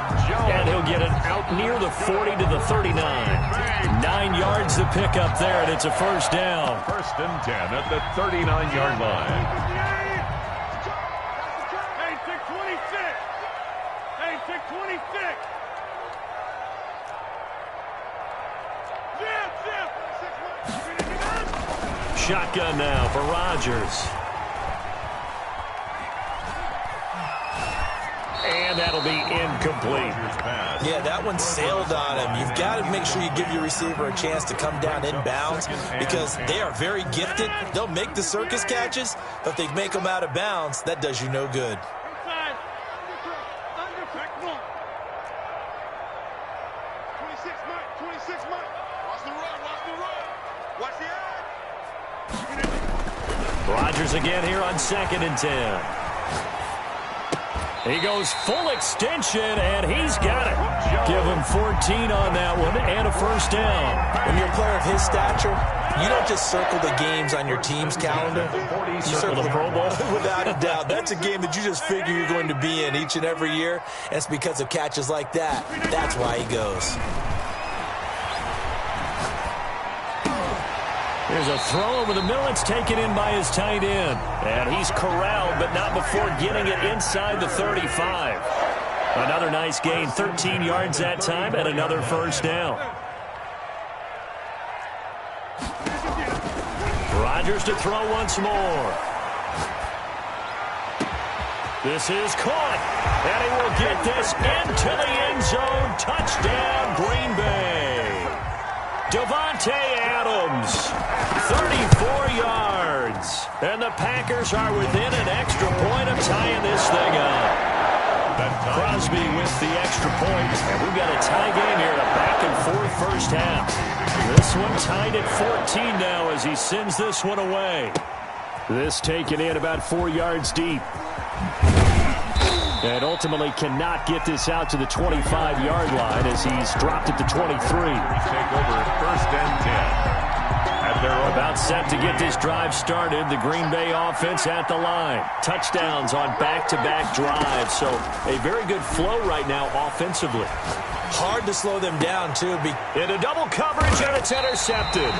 And he'll get it out near the 40 to the 39. 9 yards to pick up there, and it's a first down. 1st and 10 at the 39-yard line. Hey, take 26. Hey, take 26. Shotgun now for Rodgers. And that'll be incomplete. Yeah, that one sailed on him. You've got to make sure you give your receiver a chance to come down inbounds because they are very gifted. They'll make the circus catches, but if they make them out of bounds, that does you no good. Inside. Under. Come on. 26 mark. 26 mark. Watch the run. Watch the run. Watch the edge. Rodgers again here on 2nd and 10. He goes full extension, and he's got it. Give him 14 on that one and a first down. When you're a player of his stature, you don't just circle the games on your team's calendar. You circle the Pro Bowl. Without a doubt. That's a game that you just figure you're going to be in each and every year, and it's because of catches like that. That's why he goes. There's a throw over the middle. It's taken in by his tight end. And he's corralled, but not before getting it inside the 35. Another nice gain, 13 yards that time, and another first down. Rodgers to throw once more. This is caught. And he will get this into the end zone. Touchdown, Green Bay. Davante Adams, 34 yards. And the Packers are within an extra point of tying this thing up. Crosby with the extra point. And we've got a tie game here, a back-and-forth first half. This one tied at 14 now as he sends this one away. This taken in about 4 yards deep. And ultimately cannot get this out to the 25-yard line as he's dropped it to 23. Take over at 1st and 10. About set to get this drive started. The Green Bay offense at the line. Touchdowns on back-to-back drives. So a very good flow right now offensively. Hard to slow them down, too. Into double coverage, and it's intercepted.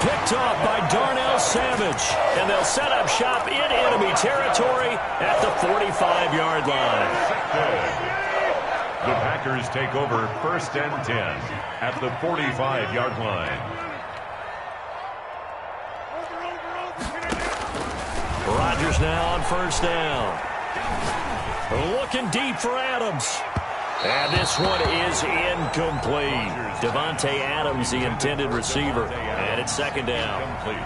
Picked off by Darnell Savage. And they'll set up shop in enemy territory at the 45-yard line. The Packers take over 1st and 10 at the 45-yard line. Rodgers now on first down. Looking deep for Adams. And this one is incomplete. Davante Adams, the intended receiver. And it's 2nd down.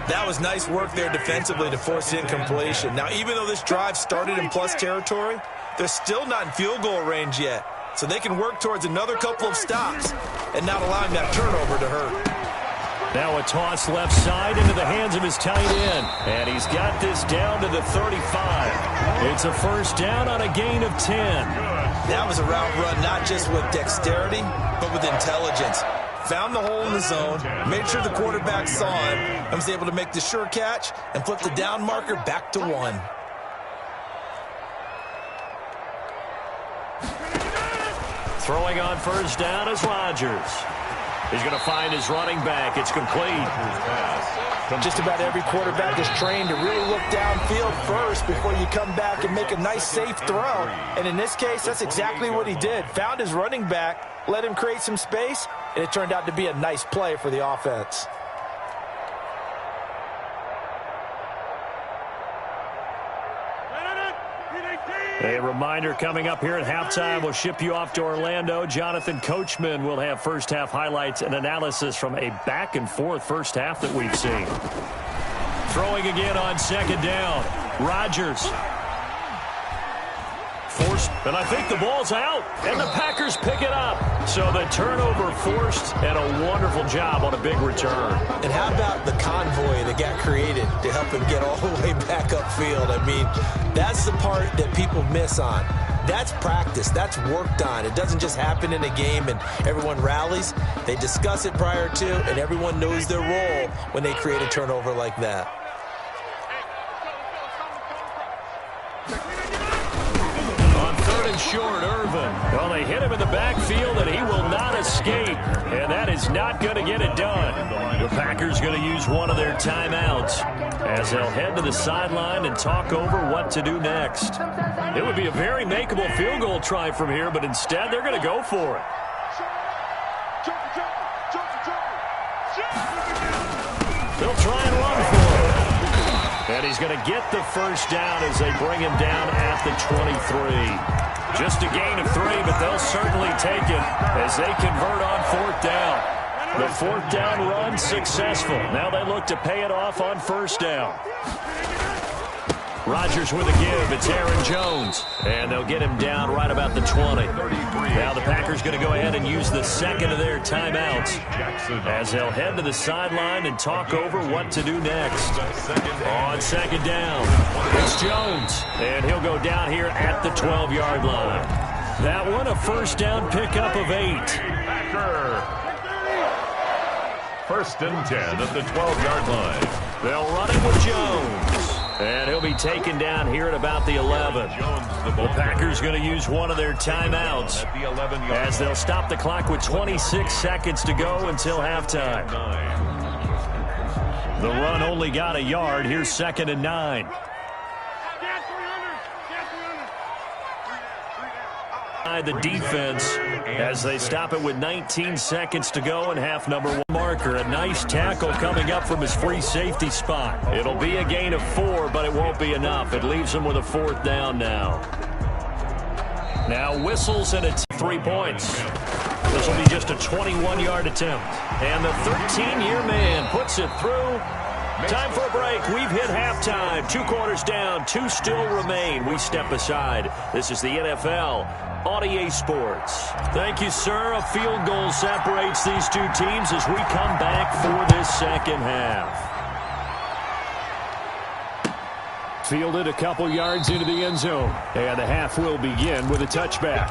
That was nice work there defensively to force incompletion. Now, even though this drive started in plus territory, they're still not in field goal range yet. So they can work towards another couple of stops and not allowing that turnover to hurt. Now a toss left side into the hands of his tight end. And he's got this down to the 35. It's a first down on a gain of 10. That was a route run not just with dexterity, but with intelligence. Found the hole in the zone, made sure the quarterback saw him, and was able to make the sure catch and flip the down marker back to 1. Throwing on first down is Rodgers. He's going to find his running back. It's complete. Just about every quarterback is trained to really look downfield first before you come back and make a nice, safe throw. And in this case, that's exactly what he did. Found his running back, let him create some space, and it turned out to be a nice play for the offense. A reminder coming up here at halftime. We'll ship you off to Orlando. Jonathan Coachman will have first-half highlights and analysis from a back-and-forth first half that we've seen. Throwing again on second down. Rodgers. Forced, and I think the ball's out, and the Packers pick it up. So the turnover forced, and a wonderful job on a big return. And how about the convoy that got created to help him get all the way back upfield? I mean, that's the part that people miss on. That's practice. That's worked on. It doesn't just happen in a game and everyone rallies. They discuss it prior to, and everyone knows their role when they create a turnover like that. Short, Irvin. Well, they hit him in the backfield, and he will not escape. And that is not going to get it done. The Packers going to use one of their timeouts as they'll head to the sideline and talk over what to do next. It would be a very makeable field goal try from here, but instead they're going to go for it. They'll try and run for it. And he's going to get the first down as they bring him down at the 23. Just a gain of 3, but they'll certainly take it as they convert on fourth down. The fourth down run successful. Now they look to pay it off on first down. Rodgers with a give. It's Aaron Jones. And they'll get him down right about the 20. Now the Packers going to go ahead and use the second of their timeouts as they'll head to the sideline and talk over what to do next. On second down, it's Jones. And he'll go down here at the 12-yard line. That one a first down pickup of 8. First and 10 at the 12-yard line. They'll run it with Jones. And he'll be taken down here at about the 11. The Packers going to use one of their timeouts as they'll stop the clock with 26 seconds to go until halftime. The run only got a yard. Here's 2nd and 9. The defense as they stop it with 19 seconds to go in half number 1. Marker, a nice tackle coming up from his free safety spot. It'll be a gain of 4, but it won't be enough. It leaves him with a fourth down now. Now whistles and it's 3 points. This will be just a 21-yard attempt. And the 13-year man puts it through. Time for a break. We've hit halftime. 2 quarters down. 2 still remain. We step aside. This is the NFL on EA Sports. Thank you, sir. A field goal separates these two teams as we come back for this second half. Fielded a couple yards into the end zone. And the half will begin with a touchback.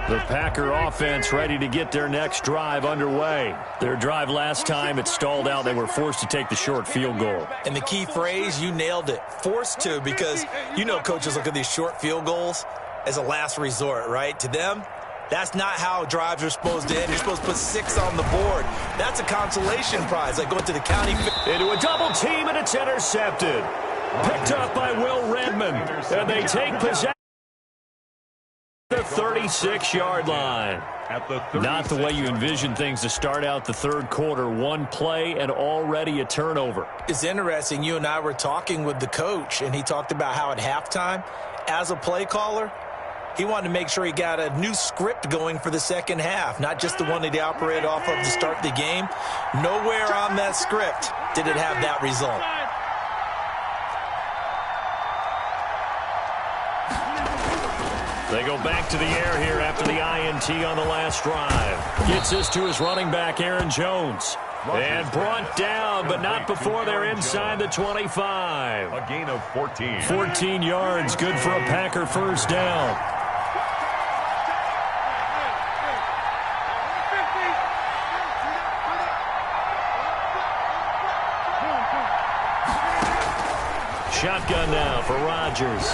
The Packer offense ready to get their next drive underway. Their drive last time, it stalled out. They were forced to take the short field goal. And the key phrase, you nailed it, forced to, because you know coaches look at these short field goals as a last resort, right? To them, that's not how drives are supposed to end. You're supposed to put 6 on the board. That's a consolation prize, like going to the county. Into a double team, and it's intercepted. Picked up by Will Redmond, and they take possession. The 36-yard line. Not the way you envision things to start out the third quarter. 1 play and already a turnover. It's interesting. You and I were talking with the coach, and he talked about how at halftime, as a play caller, he wanted to make sure he got a new script going for the second half, not just the one that he operated off of to start the game. Nowhere on that script did it have that result. They go back to the air here after the INT on the last drive. Gets this to his running back, Aaron Jones. And brought down, but not before they're inside the 25. A gain of 14. 14 yards, good for a Packer first down. Shotgun now for Rodgers.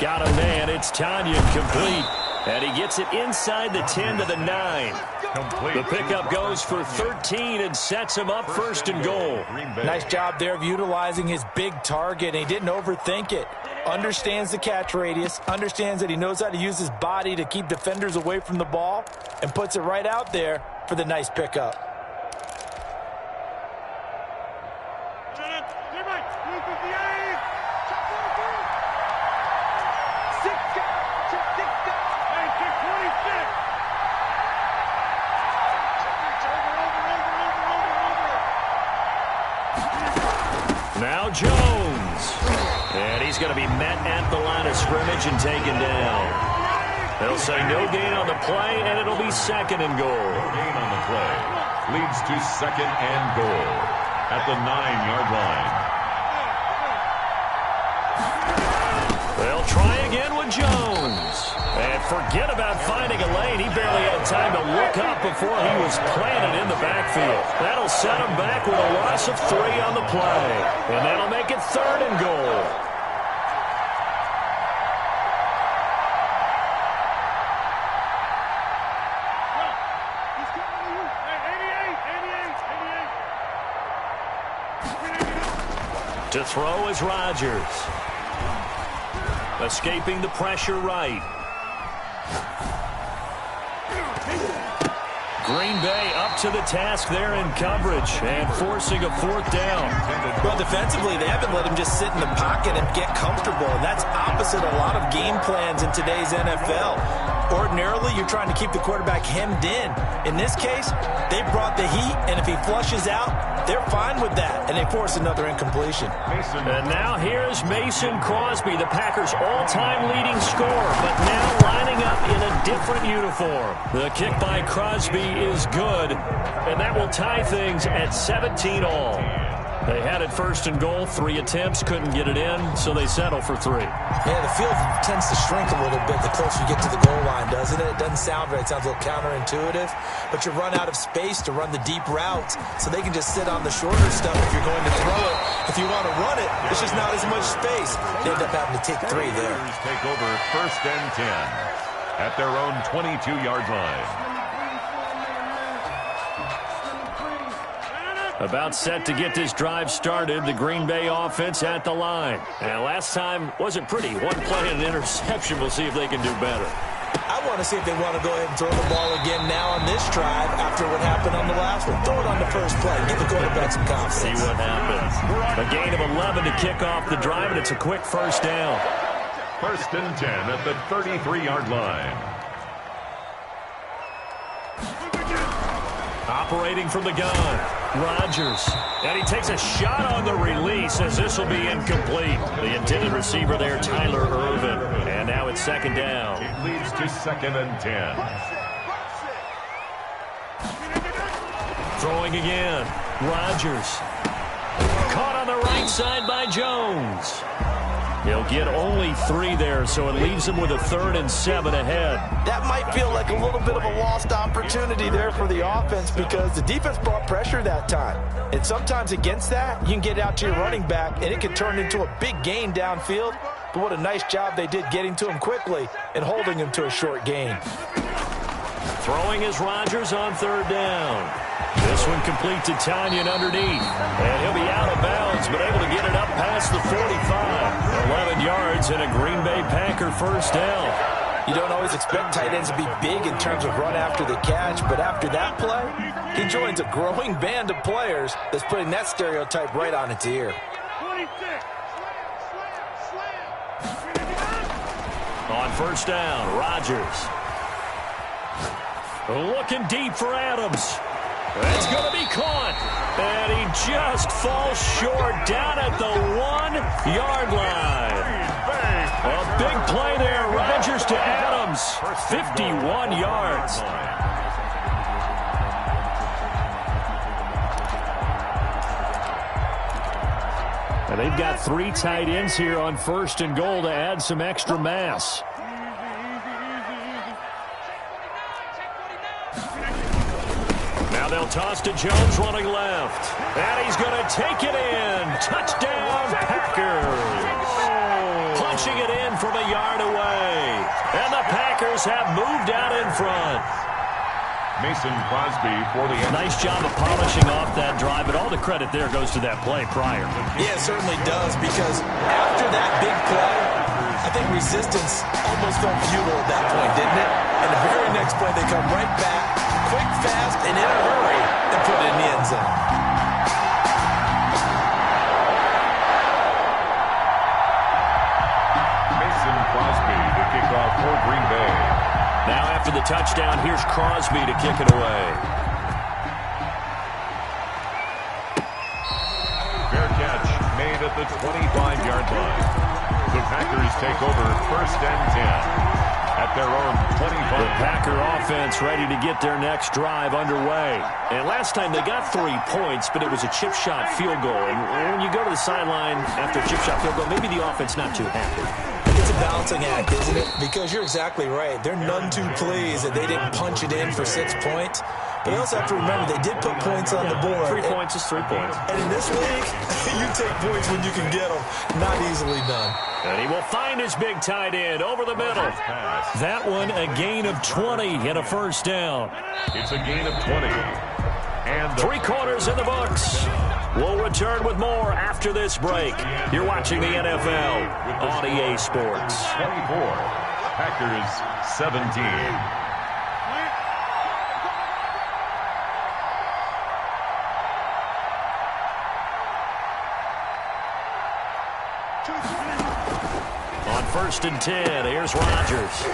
Got a man. It's Tanyan complete. And he gets it inside the 10 to the 9. Complete. The pickup goes for 13 and sets him up first and goal. Nice job there of utilizing his big target. He didn't overthink it. Understands the catch radius. Understands that he knows how to use his body to keep defenders away from the ball. And puts it right out there for the nice pickup. Now Jones. And he's going to be met at the line of scrimmage and taken down. They'll say no gain on the play, and it'll be second and goal. No gain on the play. Leads to second and goal at the 9-yard line. They'll try again with Jones. And forget about finding a lane. He barely had time to look up before he was planted in the backfield. That'll set him back with a loss of 3 on the play. And that'll make it third and goal. To throw is Rodgers. Escaping the pressure right. Green Bay up to the task there in coverage and forcing a fourth down. Well, defensively, they haven't let him just sit in the pocket and get comfortable, and that's opposite a lot of game plans in today's NFL. Ordinarily, you're trying to keep the quarterback hemmed in. In this case, they brought the heat, and if he flushes out, they're fine with that, and they force another incompletion. And now here's Mason Crosby, the Packers' all-time leading scorer, but now lining up in a different uniform. The kick by Crosby is good, and that will tie things at 17 all. They had it first and goal, 3 attempts, couldn't get it in, so they settle for 3. Yeah, the field tends to shrink a little bit the closer you get to the goal line, doesn't it? It doesn't sound right. It sounds a little counterintuitive, but you run out of space to run the deep routes, so they can just sit on the shorter stuff if you're going to throw it. If you want to run it, there's just not as much space. They end up having to take 3 there. Take over first and 10 at their own 22-yard line. About set to get this drive started, the Green Bay offense at the line. And last time wasn't pretty. 1 play and an interception. We'll see if they can do better. I want to see if they want to go ahead and throw the ball again now on this drive after what happened on the last one. Throw it on the first play. Give the quarterback some confidence. See what happens. A gain of 11 to kick off the drive, and it's a quick first down. First and 10 at the 33-yard line. Operating from the gun, Rodgers. And he takes a shot on the release as this will be incomplete. The intended receiver there, Tyler Irvin. And now it's second down. It leads to second and 10. Throwing again, Rodgers. Caught on the right side by Jones. He'll get only 3 there, so it leaves him with a 3rd and 7 ahead. That might feel like a little bit of a lost opportunity there for the offense because the defense brought pressure that time. And sometimes against that, you can get out to your running back, and it can turn into a big gain downfield. But what a nice job they did getting to him quickly and holding him to a short gain. Throwing is Rodgers on 3rd down. This one complete to Tanyan underneath. And he'll be out of bounds, but able to get it up past the 45. 11 yards and a Green Bay Packer first down. You don't always expect tight ends to be big in terms of run after the catch, but after that play, he joins a growing band of players that's putting that stereotype right on its ear. 26. On first down, Rodgers. Looking deep for Adams. That's going to be caught. And he just falls short down at the 1-yard line. A big play there. Rodgers to Adams. 51 yards. And they've got 3 tight ends here on first and goal to add some extra mass. Now they'll toss to Jones running left. And he's going to take it in. touchdown, Packers. Punching it in from a yard away. And the Packers have moved out in front. Mason Crosby for the end. Nice job of polishing off that drive, but all the credit there goes to that play prior. Yeah, it certainly does, because after that big play, I think resistance almost felt futile at that point, didn't it? And the very next play, they come right back, quick, fast, and in a hurry, and put it in the end zone. Mason Crosby to kick off for Green Bay. Now after the touchdown, here's Crosby to kick it away. Fair catch made at the 25-yard line. The Packers take over 1st and 10 at their own 25. The Packer offense ready to get their next drive underway. And last time they got 3 points, but it was a chip shot field goal. And when you go to the sideline after a chip shot field goal, maybe the offense not too happy. It's a balancing act, isn't it? Because you're exactly right. They're none too pleased that they didn't punch it in for 6 points. But you also have to remember, they did put points on the board. 3 points is 3 points. And in this league, you take points when you can get them. Not easily done. And he will find his big tight end over the middle. That one, a gain of 20 and a first down. It's a gain of 20. And 3 quarters in the books. We'll return with more after this break. You're watching the NFL on EA Sports. 24. Packers 17. On 1st and 10, here's Rodgers.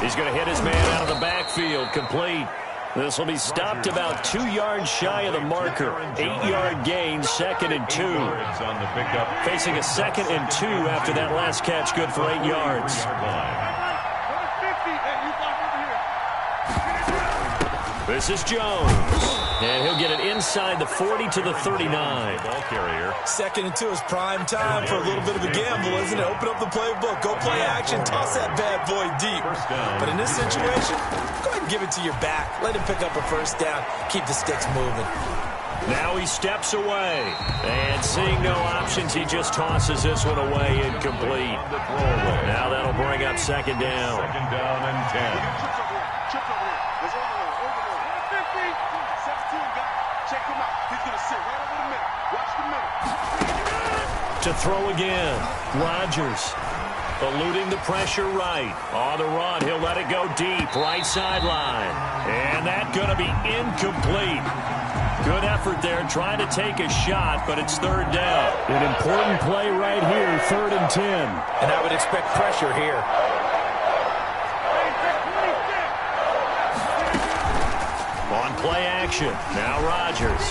He's going to hit his man out of the backfield, complete. This will be stopped about 2 yards shy of the marker. 8-yard gain, 2nd and 2. Facing a 2nd and 2 after that last catch, good for 8 yards. This is Jones. And he'll get it inside the 40 to the 39. Ball carrier. 2nd and 2 is prime time for a little bit of a gamble, isn't it? Open up the playbook. Go play action. Toss that bad boy deep. But in this situation, go ahead and give it to your back. Let him pick up a first down. Keep the sticks moving. Now he steps away. And seeing no options, he just tosses this one away incomplete. Now that'll bring up 2nd down. 2nd down and 10. Check him out. He's going to sit right over the middle. Watch the middle. To throw again. Rodgers eluding the pressure right. On the run, he'll let it go deep. Right sideline. And that's going to be incomplete. Good effort there, trying to take a shot, but it's 3rd down. An important play right here, 3rd and 10. And I would expect pressure here. On play action, now Rodgers.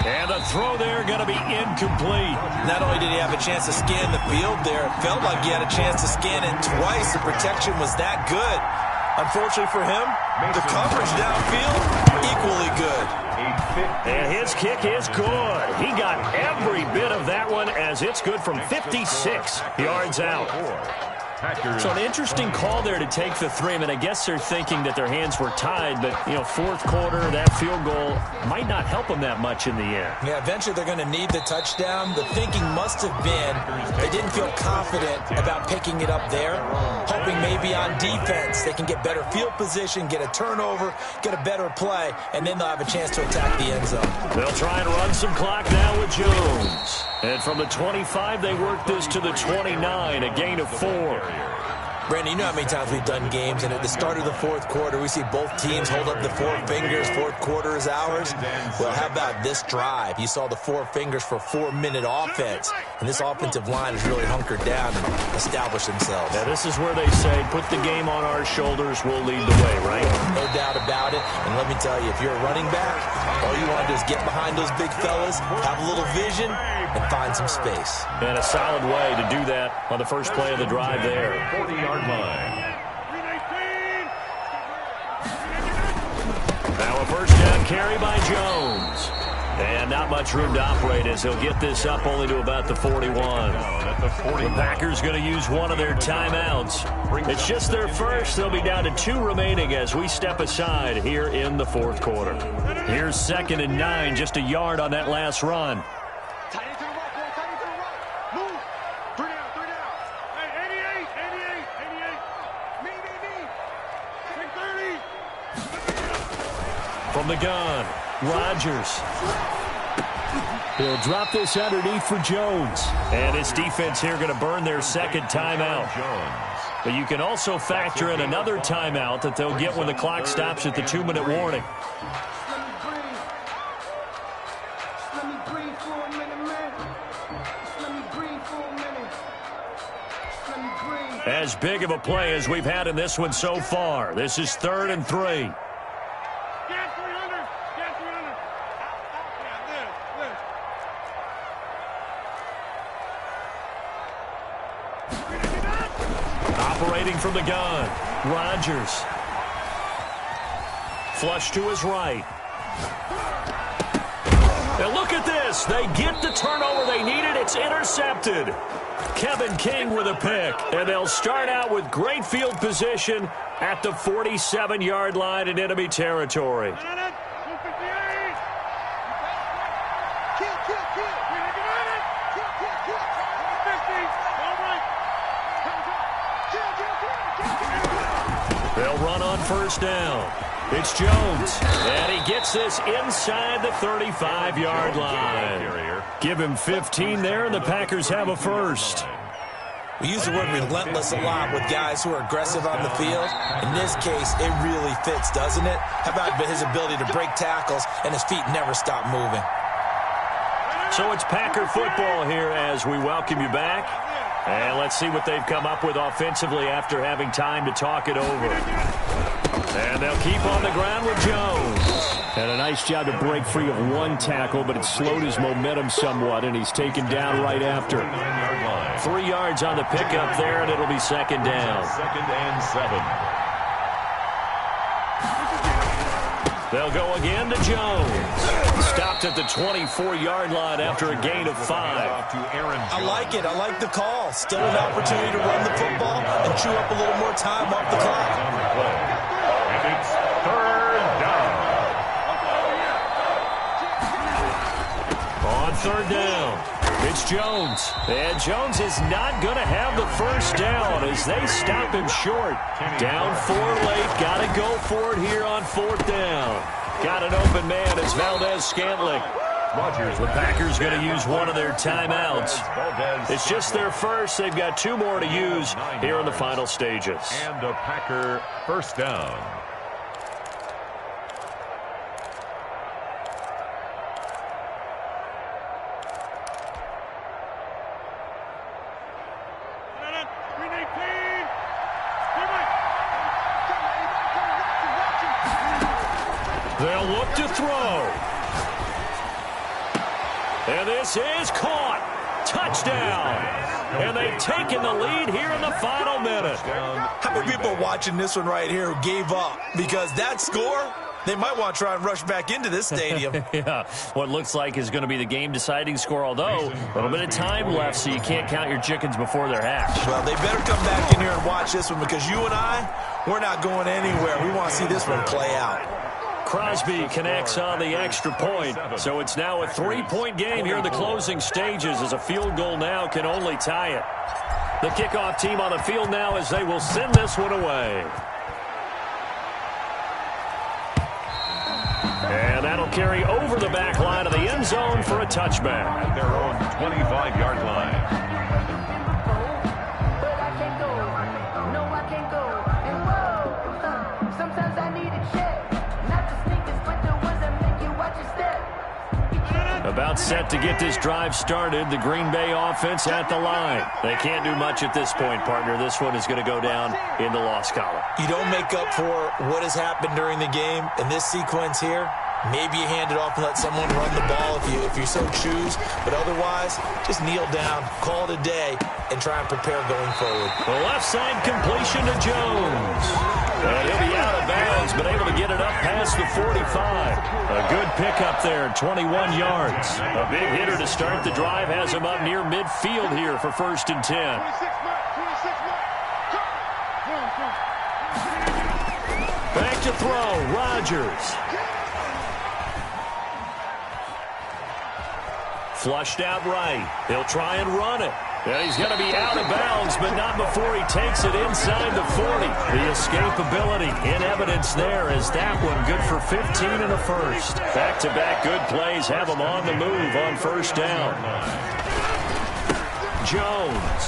And the throw there going to be incomplete. Not only did he have a chance to scan the field there, it felt like he had a chance to scan it twice. The protection was that good. Unfortunately for him, the coverage downfield, equally good. And his kick is good. He got every bit of that one as it's good from 56 yards out. So an interesting call there to take the 3. I mean, I guess they're thinking that their hands were tied, but, you know, 4th quarter, that field goal might not help them that much in the end. Yeah, eventually they're going to need the touchdown. The thinking must have been they didn't feel confident about picking it up there, hoping maybe on defense they can get better field position, get a turnover, get a better play, and then they'll have a chance to attack the end zone. They'll try and run some clock now with Jones. And from the 25, they work this to the 29, a gain of 4. Brandon, you know how many times we've done games, and at the start of the 4th quarter, we see both teams hold up the 4 fingers, 4th quarter is ours. Well, how about this drive? You saw the 4 fingers for 4-minute offense, and this offensive line has really hunkered down and established themselves. Now, this is where they say, put the game on our shoulders, we'll lead the way, right? No doubt about it, and let me tell you, if you're a running back, all you want to do is get behind those big fellas, have a little vision, and find some space. And a solid way to do that on the first play of the drive there. 40-yard line. Now a first down carry by Jones. And not much room to operate as he'll get this up only to about the 41. The Packers going to use one of their timeouts. It's just their first. They'll be down to 2 remaining as we step aside here in the fourth quarter. Here's 2nd and 9, just a yard on that last run. Tight into the right, boy. Tight into the right. Move. 3 down, 3 down. Hey, 88. From the gun, Rodgers. He'll drop this underneath for Jones. And his defense here going to burn their 2nd timeout. But you can also factor in another timeout that they'll get when the clock stops at the 2-minute warning. As big of a play as we've had in this one so far. This is 3rd and 3. Operating from the gun, Rodgers. Flush to his right. And look at this. They get the turnover they needed. It's intercepted. Kevin King with a pick. And they'll start out with great field position at the 47-yard line in enemy territory. They'll run on 1st down. It's Jones, and he gets this inside the 35-yard line. Give him 15 there, and the Packers have a first. We use the word relentless a lot with guys who are aggressive on the field. In this case, it really fits, doesn't it? How about his ability to break tackles, and his feet never stop moving? So it's Packer football here as we welcome you back. And let's see what they've come up with offensively after having time to talk it over. And they'll keep on the ground with Jones. And a nice job to break free of one tackle, but it slowed his momentum somewhat, and he's taken down right after. 3 yards on the pickup there, and it'll be 2nd down. 2nd and 7. They'll go again to Jones. Stopped at the 24-yard line after a gain of 5. I like it. I like the call. Still an opportunity to run the football and chew up a little more time off the clock. And it's 3rd down. On 3rd down, it's Jones. And Jones is not going to have the first down as they stop him short. Down 4 late. Got to go for it here on 4th down. Got an open man as Valdez-Scantling. The Packers going to use one of their timeouts. It's just their first. They've got 2 more to use here in the final stages. And a Packer 1st down. They'll look to throw. And this is caught. Touchdown. And they've taken the lead here in the final minute. How many people are watching this one right here who gave up? Because that score, they might want to try and rush back into this stadium. Yeah, what looks like is going to be the game-deciding score, although a little bit of time left, so you can't count your chickens before they're hatched. Well, they better come back in here and watch this one because you and I, we're not going anywhere. We want to see this one play out. Crosby connects on the extra point, so it's now a 3-point game here in the closing stages as a field goal now can only tie it. The kickoff team on the field now as they will send this one away. And that'll carry over the back line of the end zone for a touchback. At their own 25-yard line. About set to get this drive started. The Green Bay offense at the line. They can't do much at this point, partner. This one is going to go down in the loss column. You don't make up for what has happened during the game. In this sequence here, maybe you hand it off and let someone run the ball if you so choose. But otherwise, just kneel down, call it a day, and try and prepare going forward. The left side completion to Jones. And he'll be out of bounds, but able to get it up past the 45. A good pickup there, 21 yards. A big hitter to start the drive has him up near midfield here for 1st and 10. Back to throw, Rodgers. Flushed out right. He'll try and run it. And he's going to be out of bounds, but not before he takes it inside the 40. The escapability in evidence there as that one good for 15 and a first. Back-to-back good plays have him on the move on 1st down. Jones.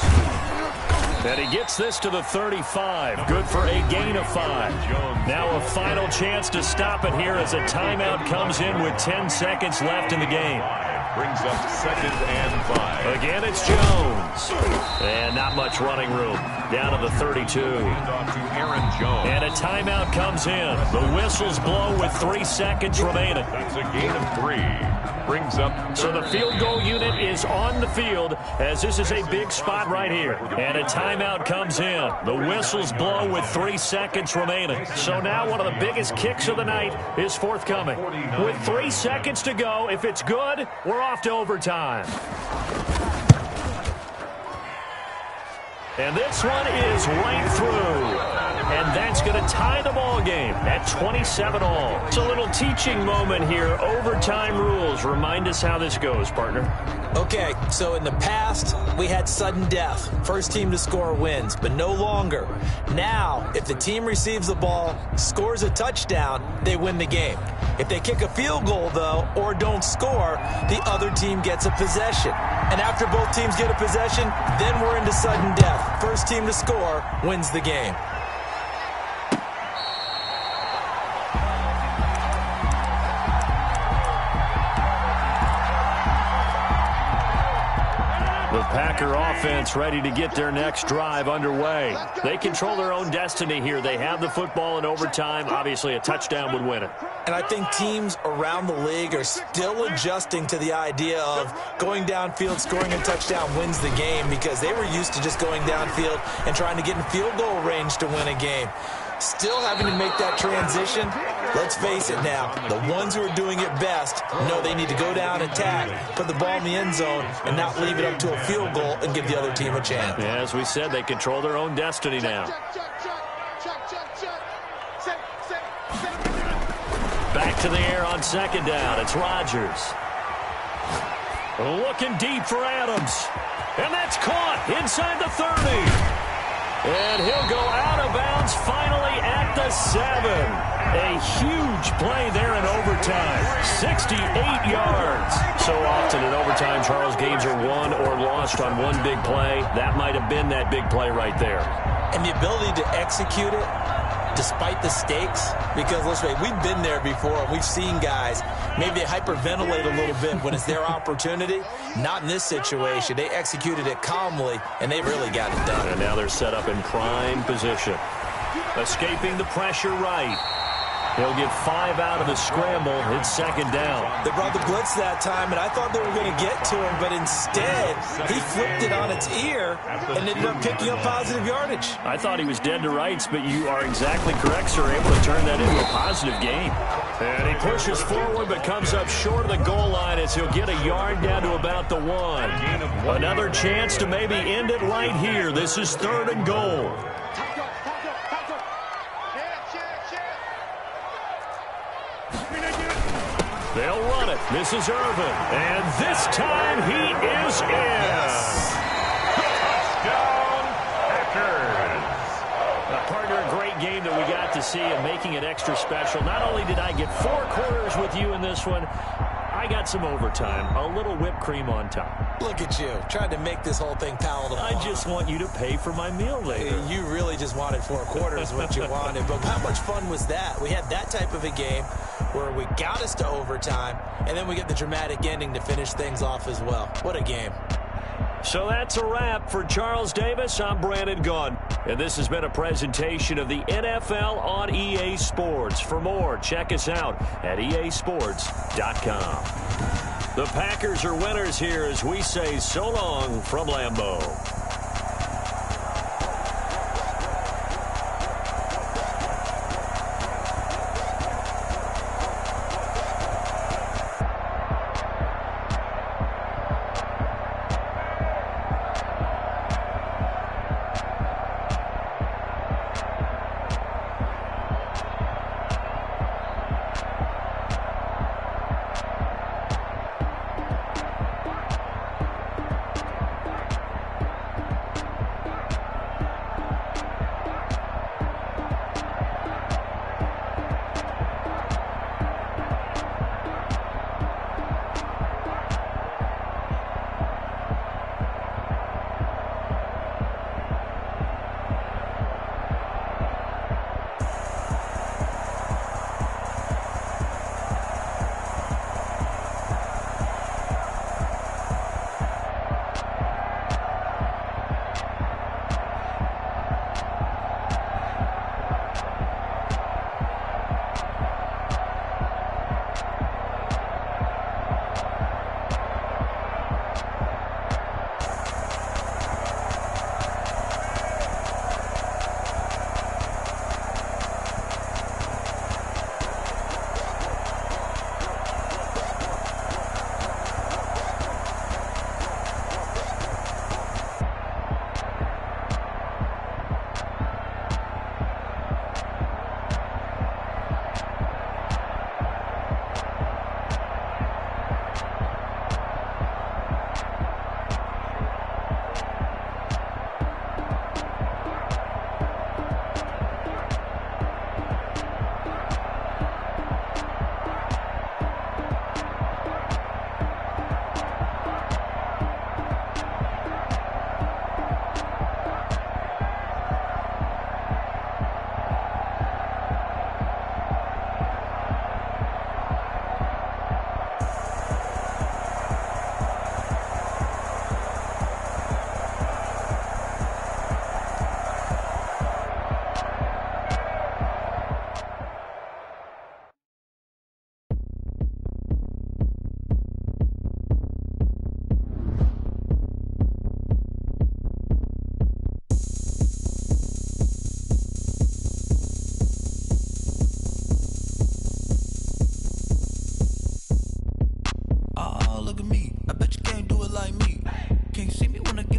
And he gets this to the 35. Good for a gain of 5. Now a final chance to stop it here as a timeout comes in with 10 seconds left in the game. Brings up 2nd and 5. Again, it's Jones. And not much running room. Down to the 32. Off to Aaron Jones. And a timeout comes in. The whistles blow with 3 seconds remaining. That's a gain of 3. Brings up. So the field goal unit is on the field as this is a big spot right here. And a timeout comes in. The whistles blow with 3 seconds remaining. So now one of the biggest kicks of the night is forthcoming. With 3 seconds to go, if it's good, we're off to overtime. And this one is right through. And that's going to tie the ball game at 27-all. It's a little teaching moment here. Overtime rules. Remind us how this goes, partner. Okay, so in the past, we had sudden death. First team to score wins, but no longer. Now, if the team receives the ball, scores a touchdown, they win the game. If they kick a field goal, though, or don't score, the other team gets a possession. And after both teams get a possession, then we're into sudden death. First team to score wins the game. The Packer offense ready to get their next drive underway. They control their own destiny here. They have the football in overtime. Obviously, a touchdown would win it. And I think teams around the league are still adjusting to the idea of going downfield, scoring a touchdown wins the game because they were used to just going downfield and trying to get in field goal range to win a game. Still having to make that transition. Let's face it now, the ones who are doing it best know they need to go down, attack, put the ball in the end zone, and not leave it up to a field goal and give the other team a chance. Yeah, as we said, they control their own destiny now. Back to the air on 2nd down. It's Rodgers. Looking deep for Adams. And that's caught inside the 30. And he'll go out of bounds finally at the 7. A huge play there in overtime. 68 yards. So often in overtime, Charles, games are won or lost on one big play. That might have been that big play right there. And the ability to execute it despite the stakes, because let's say we've been there before and we've seen guys maybe they hyperventilate a little bit when it's their opportunity. Not in this situation. They executed it calmly and they really got it done. And now they're set up in prime position. Escaping the pressure right. He'll get 5 out of the scramble. It's 2nd down. They brought the blitz that time, and I thought they were going to get to him, but instead, he flipped it on its ear and ended up picking up positive yardage. I thought he was dead to rights, but you are exactly correct, sir. Able to turn that into a positive gain. And he pushes forward, but comes up short of the goal line as he'll get a yard down to about the 1. Another chance to maybe end it right here. This is 3rd and goal. They'll run it. This is Irvin. And this time he is in. Touchdown, Packers. Partner, a great game that we got to see and making it extra special. Not only did I get 4 quarters with you in this one, I got some overtime. A little whipped cream on top. Look at you, trying to make this whole thing palatable. I just want you to pay for my meal later. You really just wanted 4 quarters what you wanted. But how much fun was that? We had that type of a game where we got us to overtime, and then we get the dramatic ending to finish things off as well. What a game. So that's a wrap for Charles Davis. I'm Brandon Gunn. And this has been a presentation of the NFL on EA Sports. For more, check us out at easports.com. The Packers are winners here as we say so long from Lambeau.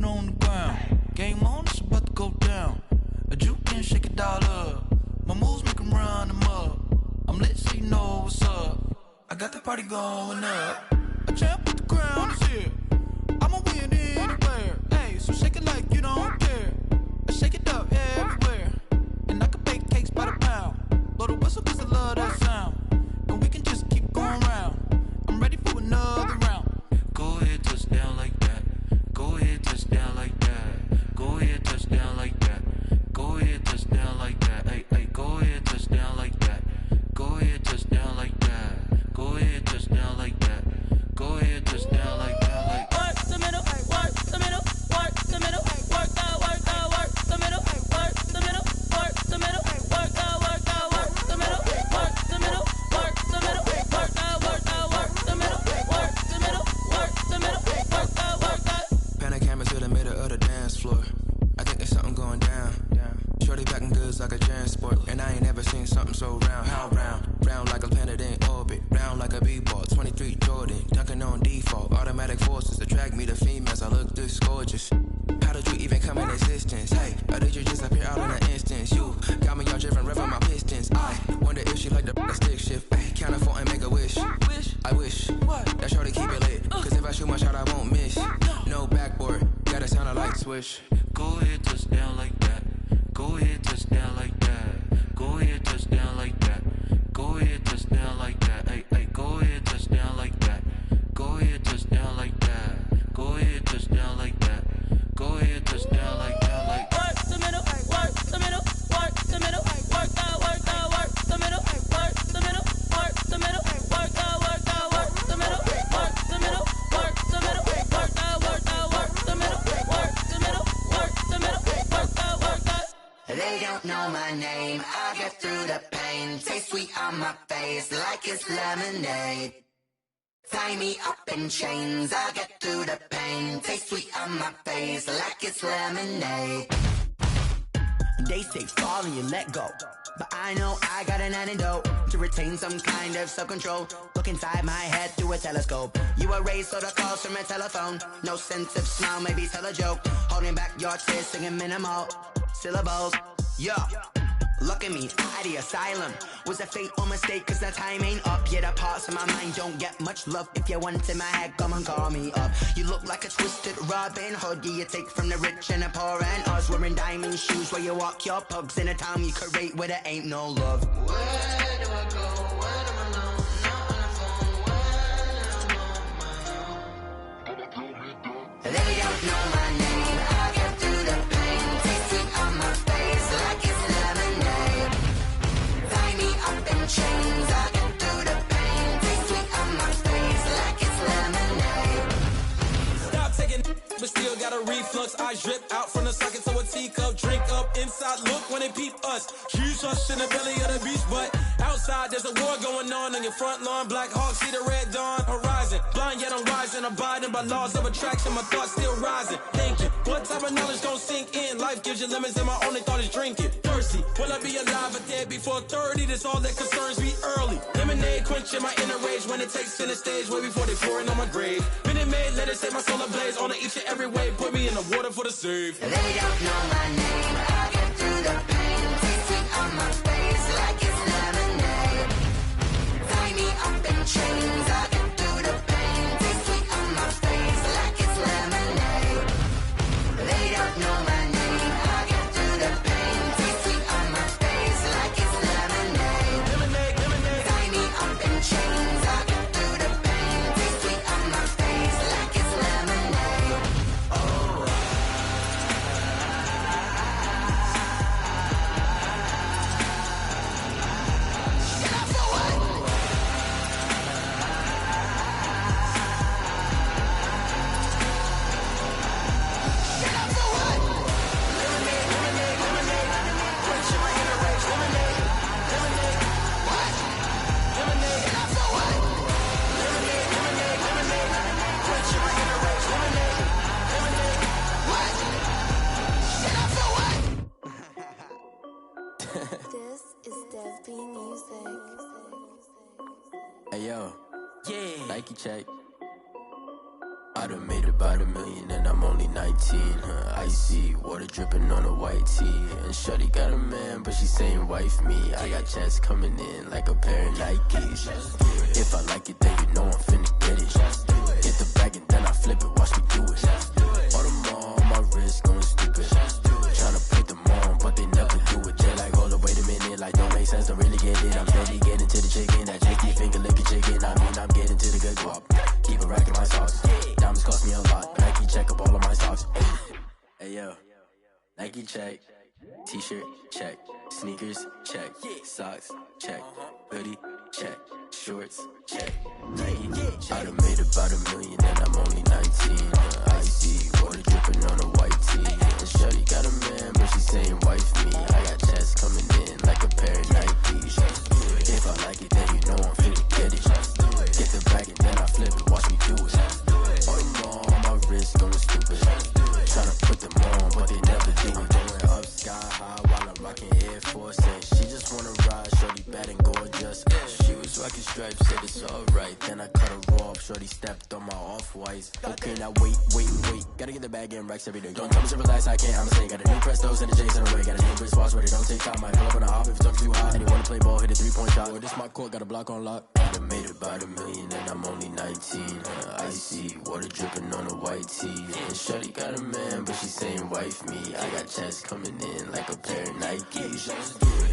it on the ground. Game on, it's about to go down. A juke and shake it all up. My moves make 'em run them up. I'm lit so you know what's up. I got the party going up. A champ with the crown is here. I'ma win anywhere. Hey, so shake it like you don't care. I shake it up everywhere. And I can bake cakes by the pound. Blow the whistle 'cause I love that sound. And we can just keep going round. I'm ready for another round. Go ahead, touch down like that. Go ahead, touch down like that. Go ahead, touch down like that. Go ahead, touch down like that. Hey, hey, go ahead, touch down like that. Go ahead, touch down like that. Go ahead, touch down like that. Go ahead, touch down like that. Like work the middle, work the middle, work the middle, work that, work that, work the middle, work the middle, work the middle, work that, work that, work the middle, work the middle, work the middle, work that, work that, work the middle, work the middle, work the middle, work that, work that. Pan the camera to the middle of the dance floor. I think there's something going down. Shorty backing goods like a transport, and I ain't never seen something so round. How round? Round like a planet in orbit, round like a b-ball. 23 Jordan, dunking on default. Automatic forces attract me to females. I look this gorgeous. How did you even come in existence? Hey, or did you just appear out in an instance? You got me all driven, revving my pistons. I wonder if she like the stick shift. Ay, count a four and make a wish. I wish that shorty keep it lit. Cause if I shoot my shot, I won't miss. No backboard, gotta sound a light switch. go ahead, touch down like that. Go ahead, touch down like that. Go ahead, touch down like that. Go ahead, touch down like that. Hey, hey, go ahead, touch down like that. Go ahead, touch down like that. Go ahead, touch down like that. Go ahead, touch down like that. Like work the middle, work the middle, work the middle, work that, work that, work the middle, work the middle, work the middle, work that, work that, work the middle, work the middle, work the middle, work that, work that, work the middle, work the middle, work the middle, work that, work that. They don't know my name, I get through the pain. Taste sweet on my face like it's lemonade. Tie me up in chains, I get through the pain. Taste sweet on my face like it's lemonade. They say fall and you let go, but I know I got an antidote to retain some kind of self-control. Look inside my head through a telescope. You erase all the calls from a telephone. No sense of smile, maybe tell a joke. Holding back your tears, singing minimal syllables. Yeah, look at me, at the asylum. Was a fate or mistake, cause the time ain't up. Yeah, the parts of my mind don't get much love. If you want in my head, come and call me up. You look like a twisted Robin Hood. Yeah, you take from the rich and the poor and us. Wearing diamond shoes where you walk your pugs. In a town you create where there ain't no love. Where do I go? When I'm alone? Not on the phone. When I'm on my own. They don't know my name. I get through the pain. Taste sweet on my face like it's lemonade. Tie me up in chains. I get through the pain. Taste sweet on my face like it's lemonade. Stop taking but still got a reflux. Eyes drip out from the socket to a teacup. Drink up inside, look when they peep us. Huge us in the belly of the beast, but outside there's a war going on your front lawn. Black Hawk, see the red dawn horizon. Blind yet I'm rising, abiding by laws of attraction. My thoughts still rising. Thinking, what type of knowledge gon' sink in? Life gives you lemons and my only thought is drinking. Thirsty, will I be alive or dead before 30? That's all that concerns me early. Lemonade quenching my inner rage when it takes center stage way before they pouring on my grave. Minute Maid, let it set my soul ablaze on each and every way. Put me in the water for the save. They don't know my name. I get through the pain. Taste sweet on my face like it's lemonade. Tie me up in chains. I get through the pain. Taste sweet on my face like it's lemonade. They don't know my name. I get through the pain. Taste sweet on my face like it's lemonade. Lemonade, lemonade. Tie me up in chains. I get through the pain. Taste sweet on my face like it's lemonade. Oh. This is Dev B Music. Hey yo, yeah, Nike check. I done made about $1 million and I'm only 19. Icy water dripping on a white tee. And shorty got a man, but she saying wife me. I got checks coming in like a pair of Nikes. If I like it, then you know I'm finna get it. Get the bag and then I flip it, watch me do it. All them on my wrist going stupid. Tryna put them on, but they never do it. They're like, hold up, wait a minute, like don't make sense, don't really get it. I'm steady getting to the chicken, that tasty finger licking chicken. I mean, I'm getting to the good guap. Keep a rack in my sauce. Diamonds cost me a lot. Nike check up all of my socks. Hey yo, Nike check. T-shirt check. Sneakers check. Socks check. Hoodie check. Shorts check. Nike. I done made about $1 million and I'm only 19. Icy water dripping on a white tee. And shorty got a man, but she saying wife me. I got checks coming in like a pair of Nikes. If I like it, then you know I'm finna get it. Get the bag and then I flip it, watch me do it. All them on my wrist going stupid. Tryna put them on, but they never do it. Going up sky high while I'm rocking Air Force. And she just wanna ride, shorty bad and gorgeous. She was rocking stripes, said it's alright. Then I cut her off, shorty stepped on my off-whites. Okay, now wait. Gotta get the bag and racks every day. Don't tell me to relax, I can't, I'ma say. Got a new Prestos and a Jason away. Got a new wristwatch where they don't take time. Might pull up on a hop if it's up too high. And you wanna play ball, hit a 3-point shot. Well, this my court, got a block on lock. I done made about $1 million and I'm only 19. Icy water dripping on a white tee. And shorty got a man, but she saying wife me. I got checks coming in like a pair of Nikes.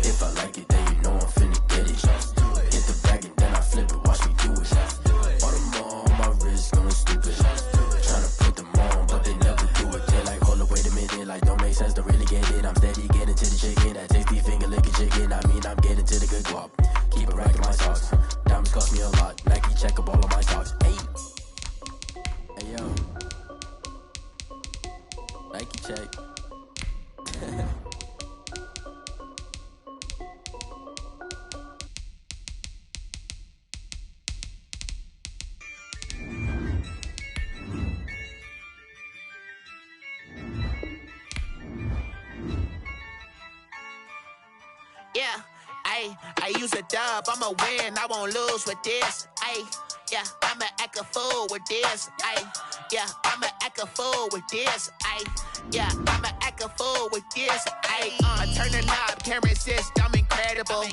If I like it, then you know I'm finna get it. Get the bag and then I flip it, watch me do it. All them on my wrist going stupid. Tryna put them on, but they never do it. They're like, hold up, wait a minute, like don't make sense, don't really get it. I'm steady getting to the chicken, that tasty finger licking chicken. I mean, I'm getting to the good guap. Keep a rack in my socks. Diamonds cost me a lot. Nike check up all of my socks. Hey yo, Nike check. Yeah, I use a dub, I'ma win, I won't lose with this. Yeah, I'ma act a fool with this. Yeah, I'ma act a fool with this. Yeah, I'ma act a fool with this. Turn the knob, can't resist, I'm incredible.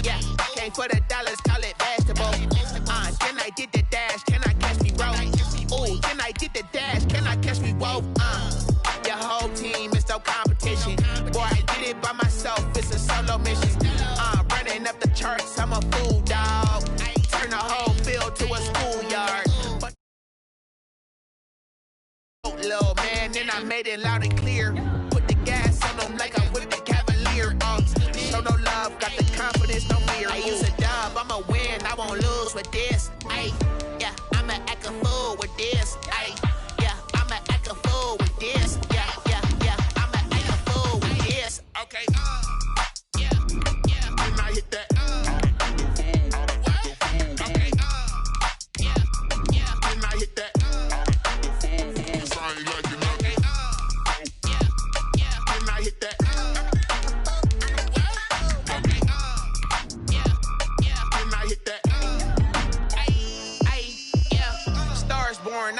Yeah, came for the dollars, call it vegetable. Then I did the dash, can I catch me roll? Ooh, then I did the dash, can I catch me roll? Your whole team is no competition. Boy, I did it by myself, it's a solo mission. Running up the charts, I'm a fool, dog. Turn the whole field to a schoolyard. Little man, then I made it loud and clear. Put the gas on them like I'm with the Cavalier. Show no love, got the confidence, no fear. I use a dub, I'ma win, I won't lose with this. Yeah, I'ma act a fool with this. Yeah, I'ma act a fool with this. Yeah, I'ma act a fool with this. Okay. Yeah. Then I hit that. Okay. Yeah. Then I hit that.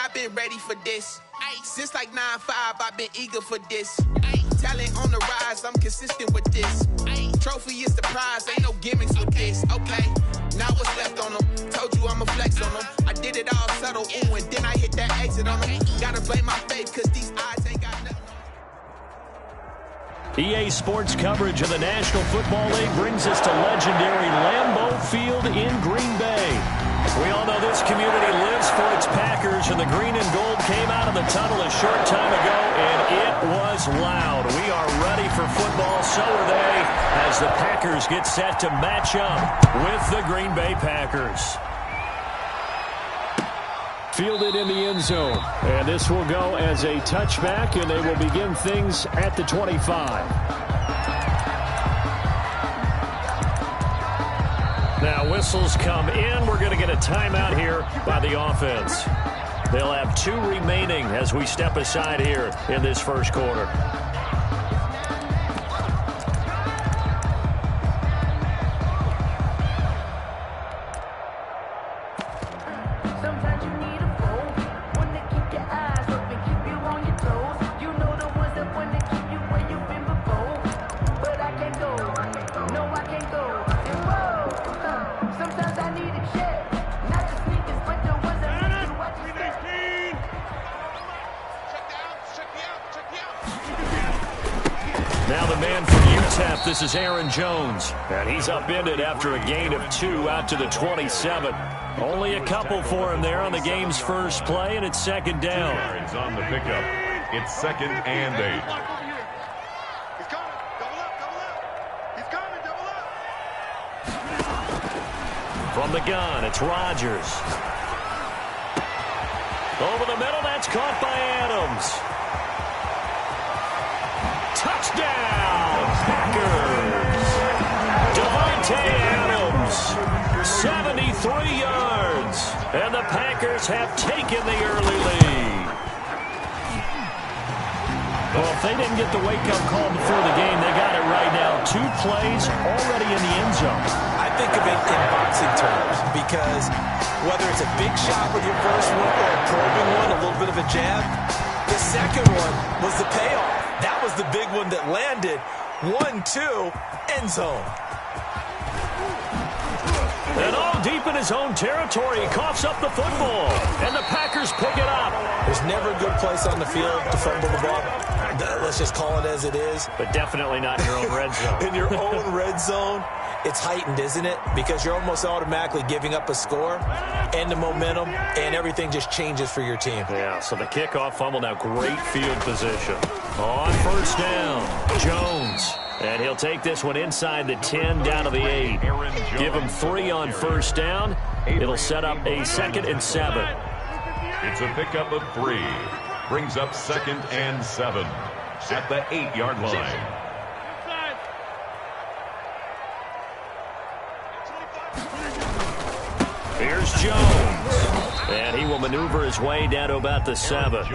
I've been ready for this. Since like 9-5, I've been eager for this. Talent on the rise, I'm consistent with this. Trophy is the prize, ain't no gimmicks with this. Okay, now what's left on them? Told you I'ma flex on them. I did it all subtle, ooh, and then I hit that exit on them. Gotta blame my faith, cause these eyes ain't got nothing. EA Sports coverage of the National Football League brings us to legendary Lambeau Field in Green Bay. We all know this community lives for its Packers, and the green and gold came out of the tunnel a short time ago, and it was loud. We are ready for football, so are they, as the Packers get set to match up with the Green Bay Packers. Fielded in the end zone, and this will go as a touchback, and they will begin things at the 25. Now whistles come in. We're going to get a timeout here by the offense. They'll have 2 remaining as we step aside here in this first quarter. Sometimes you need a phone, one to keep your attempt. This is Aaron Jones. And he's upended after a gain of 2 out to the 27. Only a couple for him there on the game's first play, and it's second down. It's on the pickup. It's 2nd and 8. From the gun, it's Rodgers. Over the middle, that's caught by Adams. Touchdown, Packers! Devontae Adams, 73 yards. And the Packers have taken the early lead. Well, if they didn't get the wake-up call before the game, they got it right now. 2 plays already in the end zone. I think of it in boxing terms because whether it's a big shot with your first one or a probing one, a little bit of a jab, the second one was the payoff. That was the big one that landed. 1-2, end zone. And all deep in his own territory, he coughs up the football. And the Packers pick it up. There's never a good place on the field to fumble the ball. Let's just call it as it is. But definitely not in your own red zone. In your own red zone, it's heightened, isn't it? Because you're almost automatically giving up a score and the momentum, and everything just changes for your team. Yeah, so the kickoff fumble, now great field position. On first down, Jones. And he'll take this one inside the 10, down to the 8. Give him 3 on first down. It'll set up a 2nd and 7. It's a pickup of 3. Brings up 2nd and 7 at the 8-yard line. Here's Jones. And he will maneuver his way down to about the 7.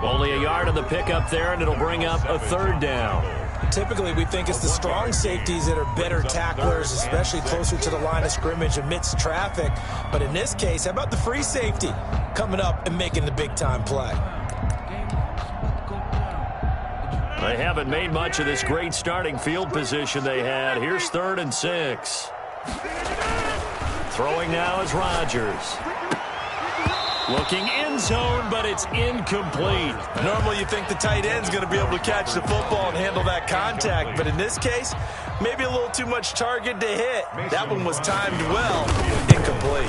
Only a yard on the pickup there, and it'll bring up a 3rd down. Typically, we think it's the strong safeties that are better tacklers, especially closer to the line of scrimmage amidst traffic. But in this case, how about the free safety coming up and making the big-time play? They haven't made much of this great starting field position they had. Here's 3rd and 6. Throwing now is Rodgers. Looking end zone, but it's incomplete. Normally you think the tight end's going to be able to catch the football and handle that contact, but in this case, maybe a little too much target to hit. That one was timed well, incomplete.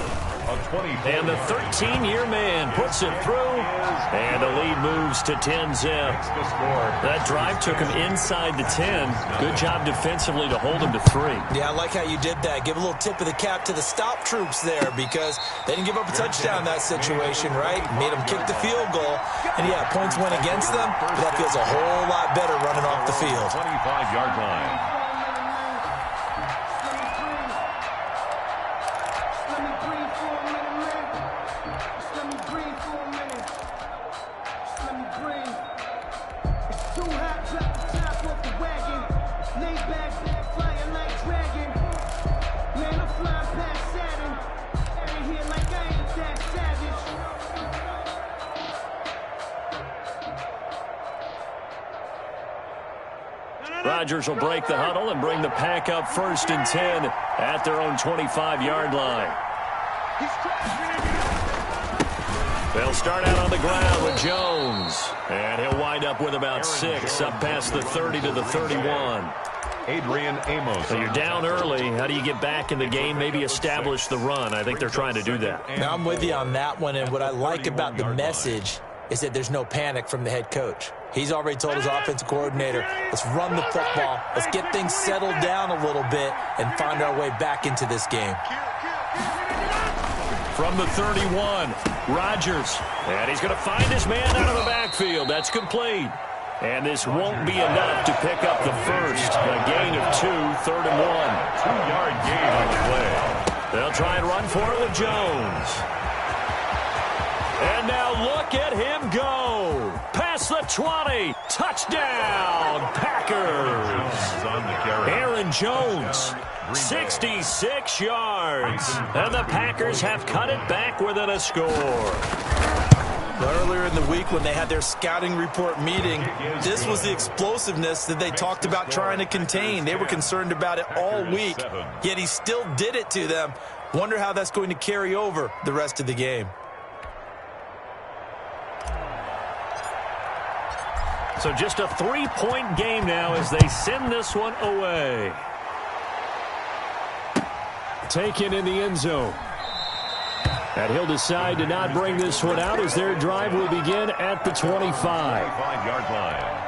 And the 13-year man puts it through, and the lead moves to 10-zip. That drive took him inside the 10. Good job defensively to hold him to 3. Yeah, I like how you did that. Give a little tip of the cap to the stop troops there because they didn't give up a touchdown in that situation, right? Made them kick the field goal. And, yeah, points went against them, but that feels a whole lot better running off the field. 25-yard line. Rodgers will break the huddle and bring the pack up 1st and 10 at their own 25-yard line. They'll start out on the ground with Jones. And he'll wind up with about 6 up past the 30 to the 31. Adrian Amos. So you're down early. How do you get back in the game? Maybe establish the run. I think they're trying to do that. Now, I'm with you on that one, and what I like about the message is that there's no panic from the head coach. He's already told his offensive coordinator, let's run the football, let's get things settled down a little bit and find our way back into this game. From the 31, Rodgers. And he's going to find his man out of the backfield. That's complete. And this won't be enough to pick up the first. A gain of 2, 3rd and 1. 2-yard gain on the play. They'll try and run for it with Jones. And now look at him go. Past the 20. Touchdown, Packers. Aaron Jones, 66 yards. And the Packers have cut it back within a score. Earlier in the week when they had their scouting report meeting, this was the explosiveness that they talked about trying to contain. They were concerned about it all week, yet he still did it to them. Wonder how that's going to carry over the rest of the game. So just a 3-point game now as they send this one away. Taken in the end zone. And he'll decide to not bring this one out as their drive will begin at the 25. 25-yard line.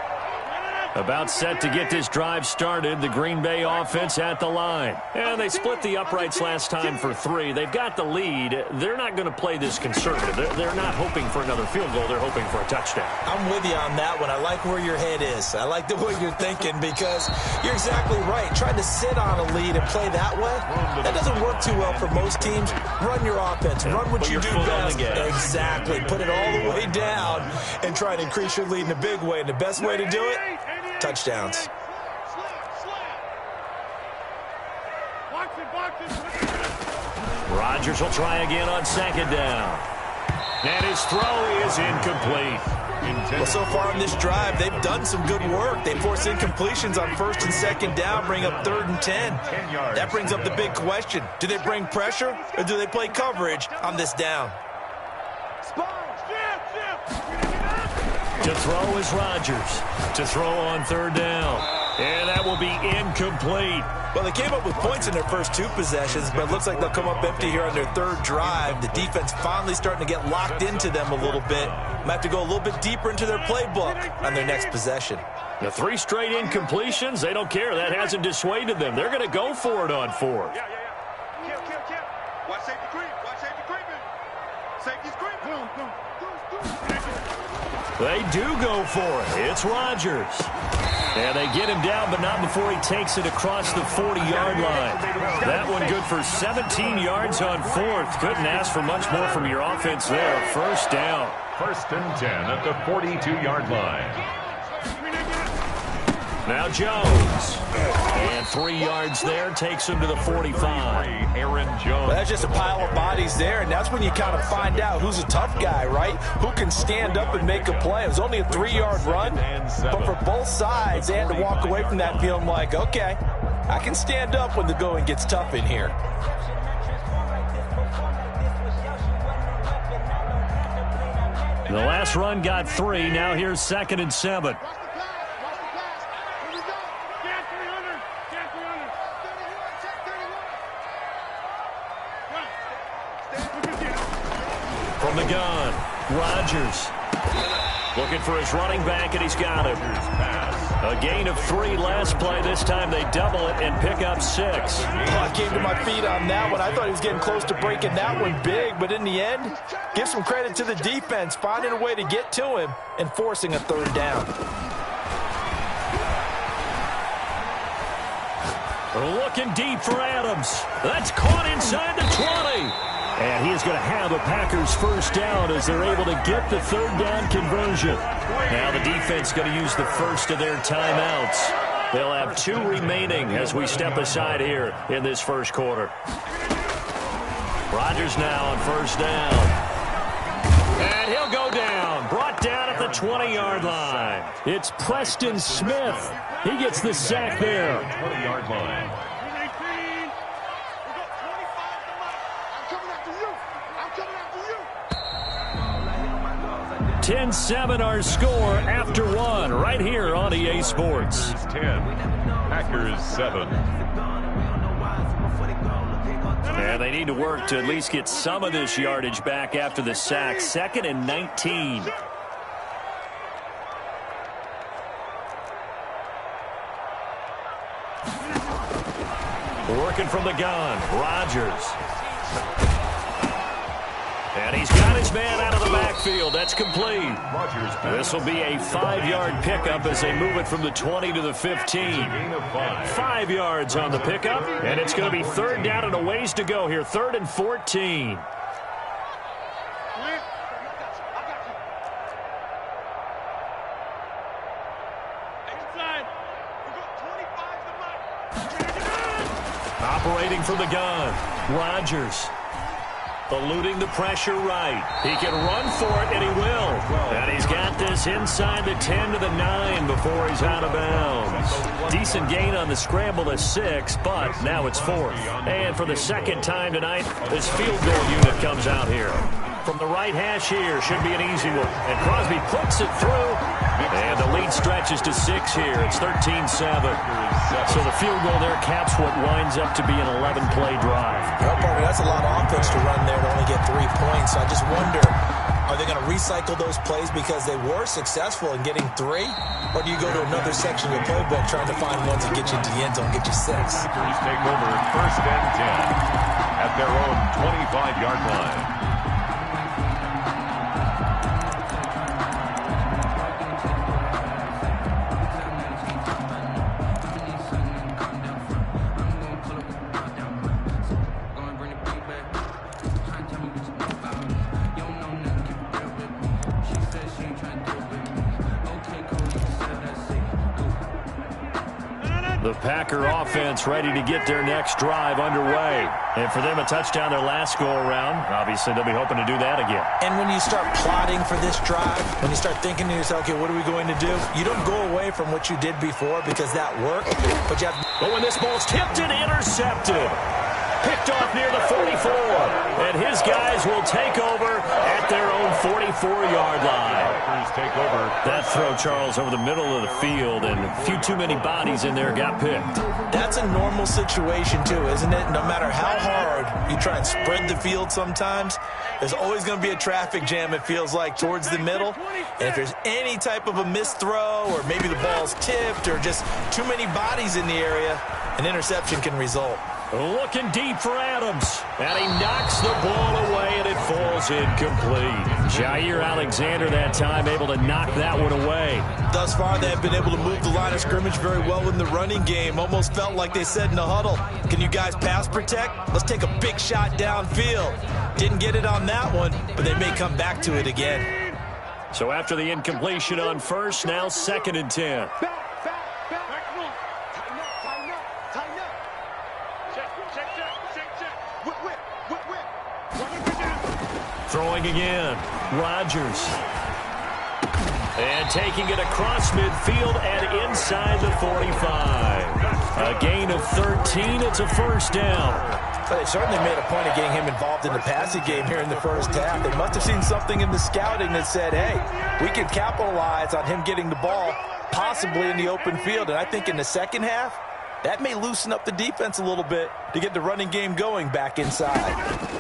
About set to get this drive started, the Green Bay offense at the line. And they split the uprights last time for 3. They've got the lead. They're not going to play this conservative. They're not hoping for another field goal. They're hoping for a touchdown. I'm with you on that one. I like where your head is. I like the way you're thinking because you're exactly right. Trying to sit on a lead and play that way, that doesn't work too well for most teams. Run your offense. Run what you do best. Exactly. Put it all the way down and try to increase your lead in a big way. And the best way to do it, touchdowns. Rodgers will try again on 2nd down. And his throw is incomplete. Well, so far in this drive, they've done some good work. They force incompletions on 1st and 2nd down, bring up 3rd and 10. That brings up the big question. Do they bring pressure or do they play coverage on this down? To throw is Rodgers. To throw on 3rd down. And that will be incomplete. Well, they came up with points in their first 2 possessions, but it looks like they'll come up empty here on their 3rd drive. The defense finally starting to get locked into them a little bit. Might have to go a little bit deeper into their playbook on their next possession. The 3 straight incompletions, they don't care. That hasn't dissuaded them. They're going to go for it on 4th. Watch safety creep. Watch safety creeping. Safety's creeping. They do go for it. It's Rodgers. And they get him down, but not before he takes it across the 40-yard line. That one good for 17 yards on 4th. Couldn't ask for much more from your offense there. 1st down. 1st and 10 at the 42-yard line. Now Jones. And 3 yards there, takes him to the 45. Aaron Jones. Well, that's just a pile of bodies there, and that's when you kind of find out who's a tough guy, right? Who can stand up and make a play. It was only a 3-yard run, but for both sides, they had to walk away from that feeling like, okay, I can stand up when the going gets tough in here. The last run got 3. Now here's 2nd and 7. From the gun, Rodgers looking for his running back, and he's got him. A gain of 3 last play. This time they double it and pick up 6. I came to my feet on that one. I thought he was getting close to breaking that one big, but in the end, give some credit to the defense, finding a way to get to him and forcing a 3rd down. Looking deep for Adams. That's caught inside the 20. And he is going to have a Packers 1st down as they're able to get the 3rd down conversion. Now the defense going to use the first of their timeouts. They'll have 2 remaining as we step aside here in this 1st quarter. Rodgers now on 1st down. And he'll go down. Brought down at the 20-yard line. It's Preston Smith. He gets the sack there. 20-yard line. 10-7 our score after 1 right here on EA Sports. 10, Packers 7. And they need to work to at least get some of this yardage back after the sack. 2nd and 19. Working from the gun, Rodgers. And he's got his man out of the backfield. That's complete. This will be a 5-yard pickup as they move it from the 20 to the 15. 5 yards on the pickup, and it's going to be 3rd down and a ways to go here. 3rd and 14. Operating from the gun, Rodgers. Eluding the pressure right. He can run for it, and he will. And he's got this inside the 10 to the 9 before he's out of bounds. Decent gain on the scramble to 6, but now it's 4th. And for the 2nd time tonight, this field goal unit comes out here. from the right hash here. Should be an easy one. And Crosby puts it through. And the lead stretches to 6 here. It's 13-7. So the field goal there caps what winds up to be an 11-play drive. Well, partner, that's a lot of offense to run there to only get 3 points. So I just wonder, are they going to recycle those plays because they were successful in getting 3? Or do you go to another section of the playbook trying to find ones that get you into the end zone, get you 6? Packers take over 1st and 10 at their own 25-yard line. The Packer offense ready to get their next drive underway. And for them, a touchdown their last go-around. Obviously, they'll be hoping to do that again. And when you start plotting for this drive, when you start thinking to yourself, okay, what are we going to do? You don't go away from what you did before because that worked. But you have. But when this ball's tipped and intercepted, picked off near the 44. And his guys will take over at their own 44-yard line. Take over. That throw, Charles, over the middle of the field, and a few too many bodies in there got picked. That's a normal situation, too, isn't it? No matter how hard you try and spread the field sometimes, there's always going to be a traffic jam, it feels like, towards the middle. And if there's any type of a missed throw, or maybe the ball's tipped, or just too many bodies in the area, an interception can result. Looking deep for Adams, and he knocks the ball away, and it falls incomplete. Jair Alexander that time able to knock that one away. Thus far, they have been able to move the line of scrimmage very well in the running game. Almost felt like they said in the huddle, can you guys pass protect? Let's take a big shot downfield. Didn't get it on that one, but they may come back to it again. So after the incompletion on first, now 2nd and 10. Throwing again, Rodgers. And taking it across midfield and inside the 45. A gain of 13, it's a 1st down. But they certainly made a point of getting him involved in the passing game here in the first half. They must have seen something in the scouting that said, hey, we can capitalize on him getting the ball possibly in the open field. And I think in the second half, that may loosen up the defense a little bit to get the running game going back inside.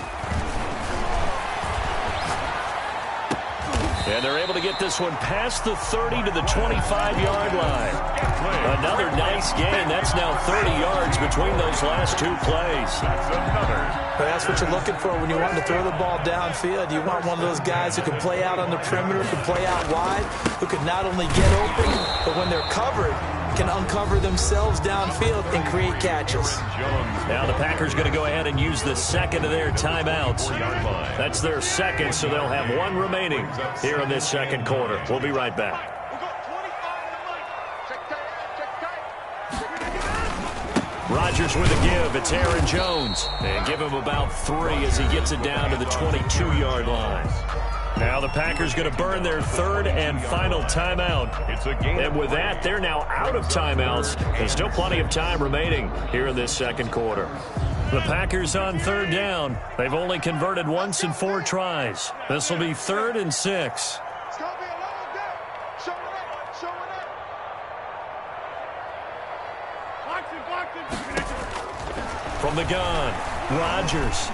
And they're able to get this one past the 30 to the 25-yard line. Another nice gain. That's now 30 yards between those last 2 plays. But that's what you're looking for when you want to throw the ball downfield. You want one of those guys who can play out on the perimeter, who can play out wide, who can not only get open, but when they're covered, can uncover themselves downfield and create catches. Now the Packers going to go ahead and use the second of their timeouts. That's their second, so they'll have 1 remaining here in this second quarter. We'll be right back. Rodgers with a give. It's Aaron Jones. And give him about 3 as he gets it down to the 22-yard line. Now the Packers going to burn their 3rd and final timeout. And with that, they're now out of timeouts. There's still plenty of time remaining here in this second quarter. The Packers on 3rd down. They've only converted once in 4 tries. This will be 3rd and 6. From the gun, Rodgers.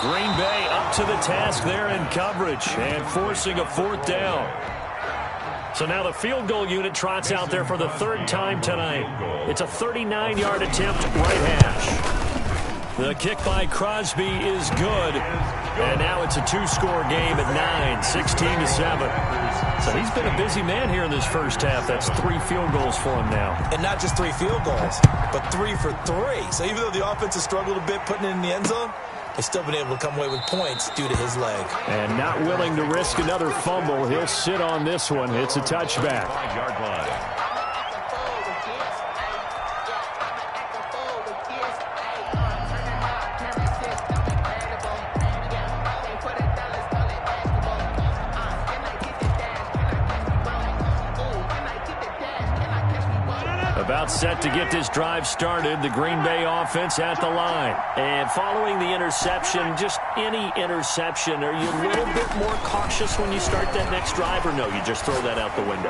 Green Bay up to the task there in coverage and forcing a 4th down. So now the field goal unit trots out there for the 3rd time tonight. It's a 39-yard attempt right hash. The kick by Crosby is good. And now it's a 2-score game at 9, 16-7. So he's been a busy man here in this first half. That's 3 field goals for him now. And not just 3 field goals, but 3 for 3. So even though the offense has struggled a bit putting it in the end zone, they've still been able to come away with points due to his leg. And not willing to risk another fumble. He'll sit on this one. It's a touchback. 5-yard line. About set to get this drive started, the Green Bay offense at the line. And following the interception, just any interception, are you a little bit more cautious when you start that next drive, or no, you just throw that out the window?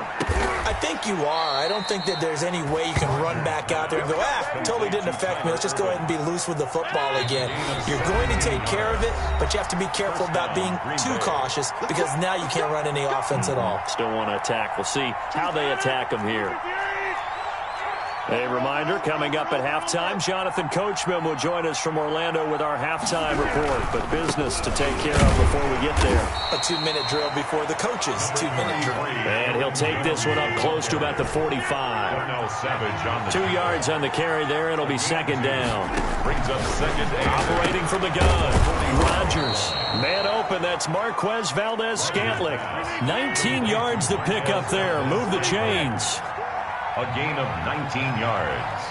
I think you are. I don't think that there's any way you can run back out there and go, totally didn't affect me. Let's just go ahead and be loose with the football again. You're going to take care of it, but you have to be careful about being too cautious because now you can't run any offense at all. Still want to attack. We'll see how they attack them here. A reminder, coming up at halftime, Jonathan Coachman will join us from Orlando with our halftime report. But business to take care of before we get there. A 2-minute drill before the coach's 2-minute drill. And he'll take this one up close to about the 45. 2 yards on the carry there. It'll be second down. Brings up second down. Operating from the gun, Rodgers. Man open, that's Marquez Valdez-Scantling. 19 yards to pick up there. Move the chains. A gain of 19 yards.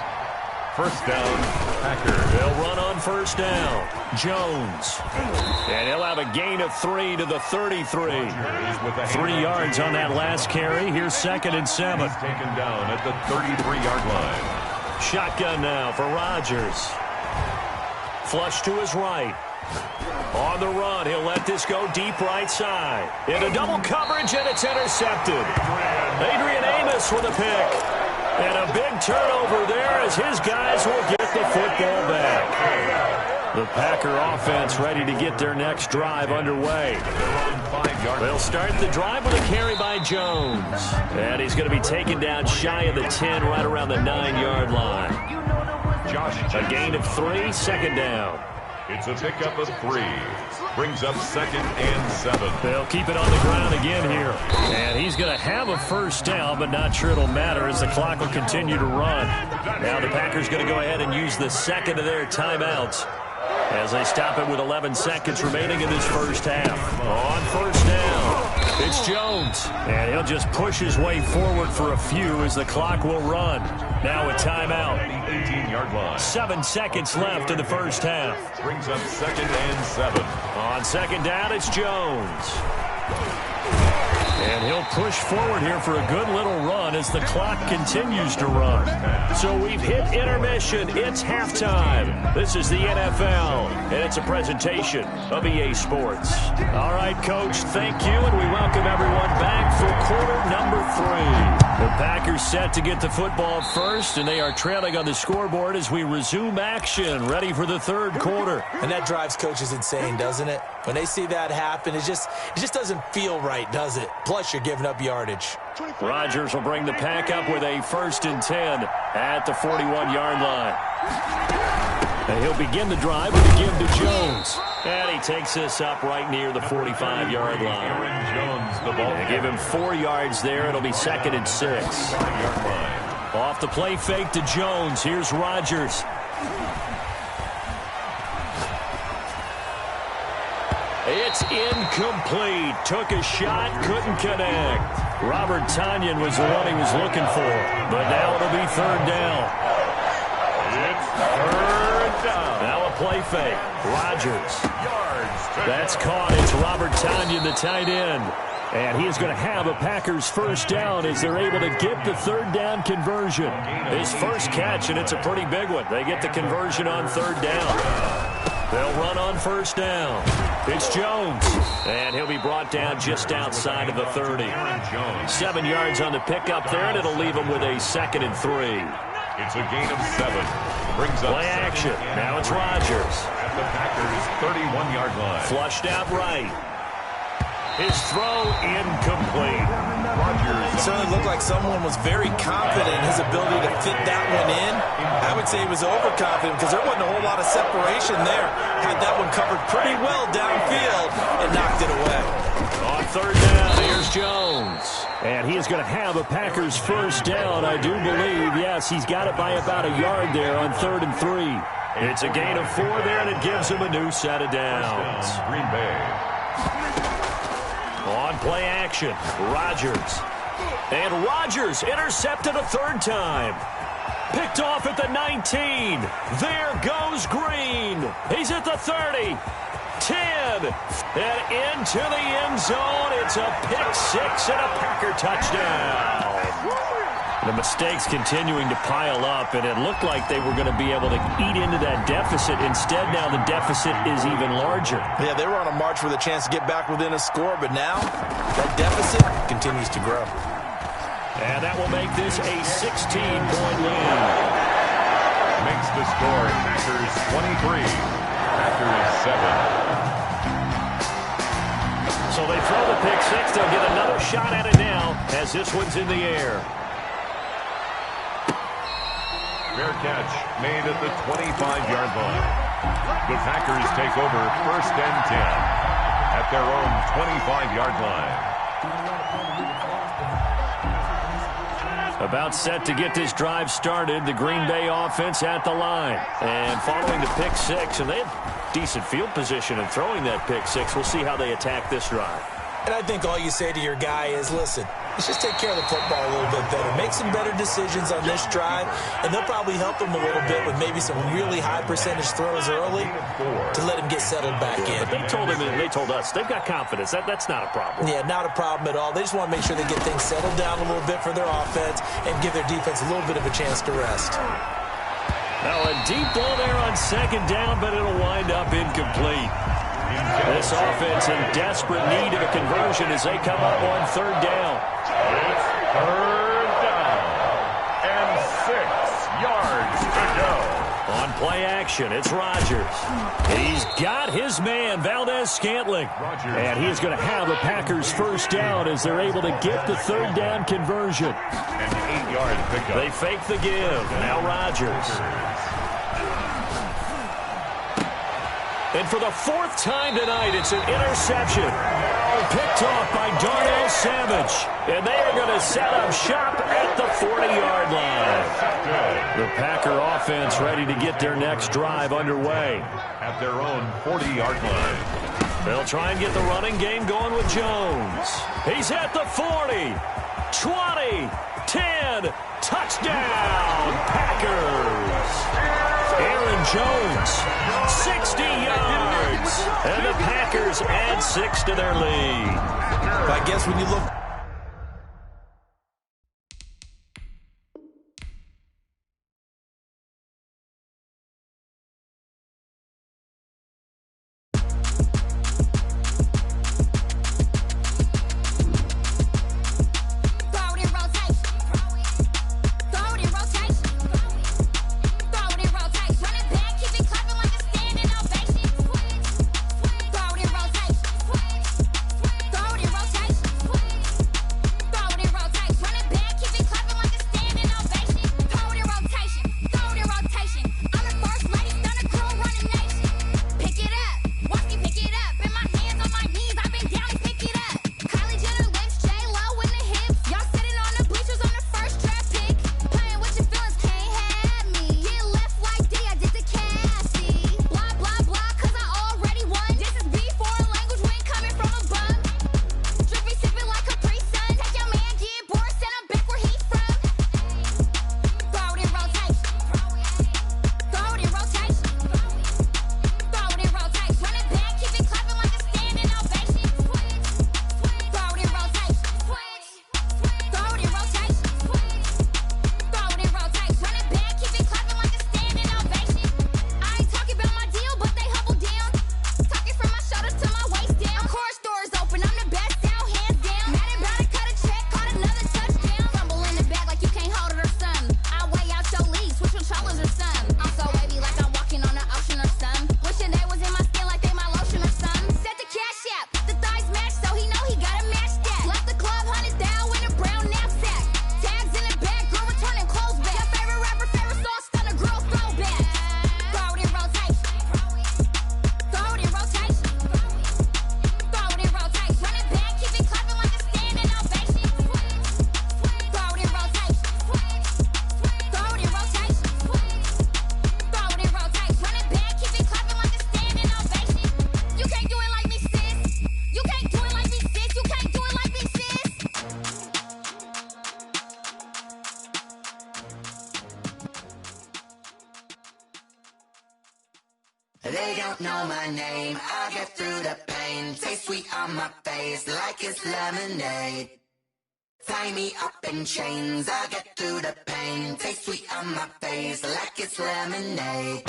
First down, Packers. They'll run on first down. Jones. And he'll have a gain of 3 to the 33. 3 yards on that last carry. Here's second and 7. He's taken down at the 33-yard line. Shotgun now for Rodgers. Flush to his right. On the run, he'll let this go deep right side. Into double coverage, and it's intercepted. Adrian Amos with a pick. And a big turnover there as his guys will get the football back. The Packer offense ready to get their next drive underway. They'll start the drive with a carry by Jones. And he's going to be taken down shy of the 10, right around the 9-yard line. A gain of 3, second down. It's a pickup of 3. Brings up second and 7. They'll keep it on the ground again here. And he's going to have a first down, but not sure it'll matter as the clock will continue to run. Now the Packers going to go ahead and use the second of their timeouts as they stop it with 11 seconds remaining in this first half. On first down, it's Jones. And he'll just push his way forward for a few as the clock will run. Now a timeout. 18-yard line. 7 seconds left in the first half. Brings up second and 7. On second down, it's Jones. And he'll push forward here for a good little run as the clock continues to run. So we've hit intermission. It's halftime. This is the NFL, and it's a presentation of EA Sports. All right, Coach, thank you, and we welcome everyone back for quarter number 3. The Packers set to get the football first, and they are trailing on the scoreboard as we resume action, ready for the third quarter. And that drives coaches insane, doesn't it? When they see that happen, it just doesn't feel right, does it? Plus, you're giving up yardage. Rodgers will bring the pack up with a 1st and 10 at the 41-yard line. And he'll begin the drive with a give to Jones. And he takes this up right near the 45-yard line. Jones, the ball. They give him 4 yards there. It'll be 2nd and 6. Off the play fake to Jones. Here's Rodgers. It's incomplete. Took a shot, couldn't connect. Robert Tonyan was the one he was looking for. But now it'll be 3rd down. It's 3rd down. Now a play fake. Rodgers. That's caught. It's Robert Tonyan, the tight end. And he is going to have a Packers first down as they're able to get the 3rd down conversion. His first catch, and it's a pretty big one. They get the conversion on 3rd down. They'll run on first down. It's Jones. And he'll be brought down just outside of the 30. 7 yards on the pickup there, and it'll leave him with a 2nd and 3. It's a gain of 7. Brings up play action. Now it's Rodgers. At the Packers' 31-yard line. Flushed out right. His throw incomplete. It certainly looked like someone was very confident in his ability to fit that one in. I would say he was overconfident because there wasn't a whole lot of separation there. Had that one covered pretty well downfield and knocked it away. On 3rd down, here's Jones. And he is going to have a Packers first down, I do believe. Yes, he's got it by about a yard there on 3rd and 3. It's a gain of 4 there, and it gives him a new set of downs. Green Bay. On play action, Rodgers. And Rodgers intercepted a 3rd time. Picked off at the 19. There goes Green. He's at the 30. 10. And into the end zone. It's a pick 6 and a Packer touchdown. The mistakes continuing to pile up, and it looked like they were going to be able to eat into that deficit. Instead, now the deficit is even larger. Yeah, they were on a march with a chance to get back within a score, but now that deficit continues to grow. And that will make this a 16-point lead. Makes the score Packers 23, Packers 7. So they throw the pick six. They'll get another shot at it now as this one's in the air. Fair catch made at the 25-yard line. The Packers take over 1st and 10 at their own 25-yard line. About set to get this drive started. The Green Bay offense at the line. And following the pick six, and they had decent field position in throwing that pick six. We'll see how they attack this drive. And I think all you say to your guy is, listen, let's just take care of the football a little bit better. Make some better decisions on this drive, and they'll probably help him a little bit with maybe some really high percentage throws early to let him get settled back in. But they told him, and they told us, they've got confidence. That's not a problem. Yeah, not a problem at all. They just want to make sure they get things settled down a little bit for their offense and give their defense a little bit of a chance to rest. Now a deep ball there on 2nd down, but it'll wind up incomplete. This offense in desperate need of a conversion as they come up on 3rd down. It's 3rd down and 6 yards to go. On play action, it's Rodgers. He's got his man, Valdez-Scantling. And he is going to have a Packers 1st down as they're able to get the 3rd down conversion. An 8-yard pickup. They fake the give. Now Rodgers. And for the 4th time tonight, it's an interception. Picked off by Darnell Savage. And they are going to set up shop at the 40-yard line. The Packer offense ready to get their next drive underway. At their own 40-yard line. They'll try and get the running game going with Jones. He's at the 40, 20, 10, touchdown, Packers. Aaron Jones, 60 yards, and the Packers add 6 to their lead. I guess when you look... They don't know my name, I get through the pain. Taste sweet on my face like it's lemonade. Tie me up in chains, I get through the pain. Taste sweet on my face like it's lemonade.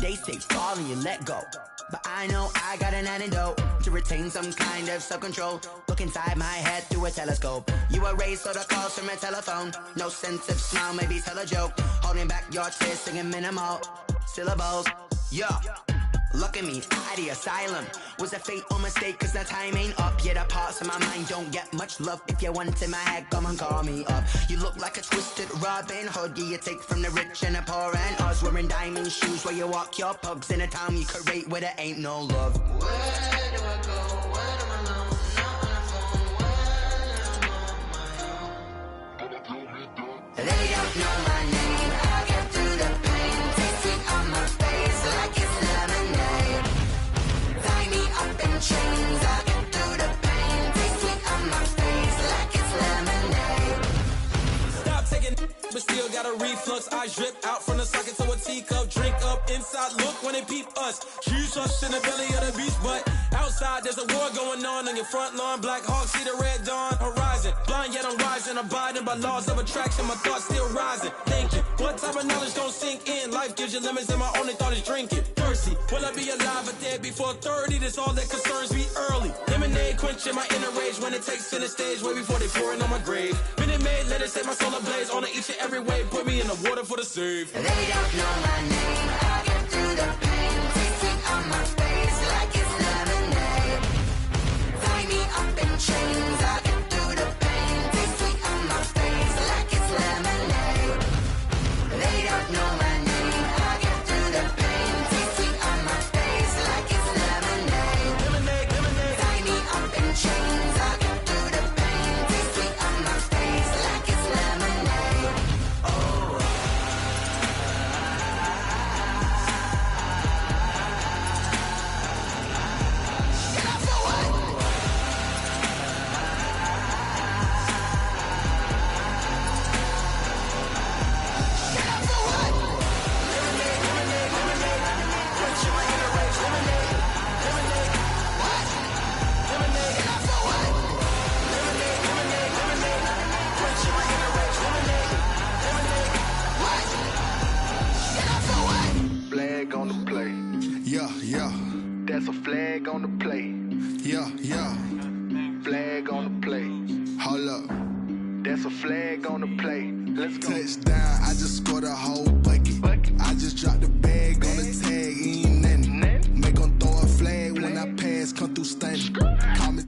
They say fall and you let go, but I know I got an antidote to retain some kind of self-control. Look inside my head through a telescope. You erase all the calls from a telephone. No sense of smile, maybe tell a joke. Holding back your tears, singing minimal syllables. Yeah. Look at me, out the asylum. Was a fate or mistake, cause the time ain't up. Yet the parts of my mind don't get much love. If you want in my head, come and call me up. You look like a twisted Robin Hood. Yeah, you take from the rich and the poor and us. Wearing diamond shoes where you walk your pugs in a town you create where there ain't no love. Where do I go? Where am I alone? Not on the phone. Where am I on my own? They don't know my name. I get through the pain. Taste sweet on my face like it's lemonade. Tie me up in chains. I get through the pain. Taste sweet on my face like it's lemonade. Stop taking but still got a reflux. I drip out from the socket to a teacup. Drink up inside, look when they peep us. Choose us in the belly of the beast, but outside there's a war going on your front lawn. Black Hawk, see the red dawn horizon. Blind yet I'm rising, abiding by laws of attraction. My thoughts still rising, thinking what type of knowledge don't sink in. Life gives you limits and my only thought is drinking. Thirsty, will I be alive or dead before 30? That's all that concerns me early. Lemonade quenching my inner rage when it takes center stage way before they pour it on my grave. Minute Maid, let it set my soul ablaze on each and every way. Put me in the water for the save. They don't know my name. I get through the pain. Taste sweet on my face like it's lemonade. Tie me up in chains. I get through the pain. Taste sweet on my face like it's lemonade. They don't know my name. I get through the pain. Taste sweet on my face like it's lemonade. Lemonade, lemonade. Tie me up in chains. I get through the pain. Taste sweet on my face like it's lemonade. Flag on the play. Yeah, yeah, That's a flag on the play. yeah, yeah. Flag on the play. Hold up. That's a flag on the play. Let's go. Touchdown, I just scored a whole bucket. I just dropped the bag on the tag, ain't nothing. Make 'em throw a flag when I pass, come through stunning. Call me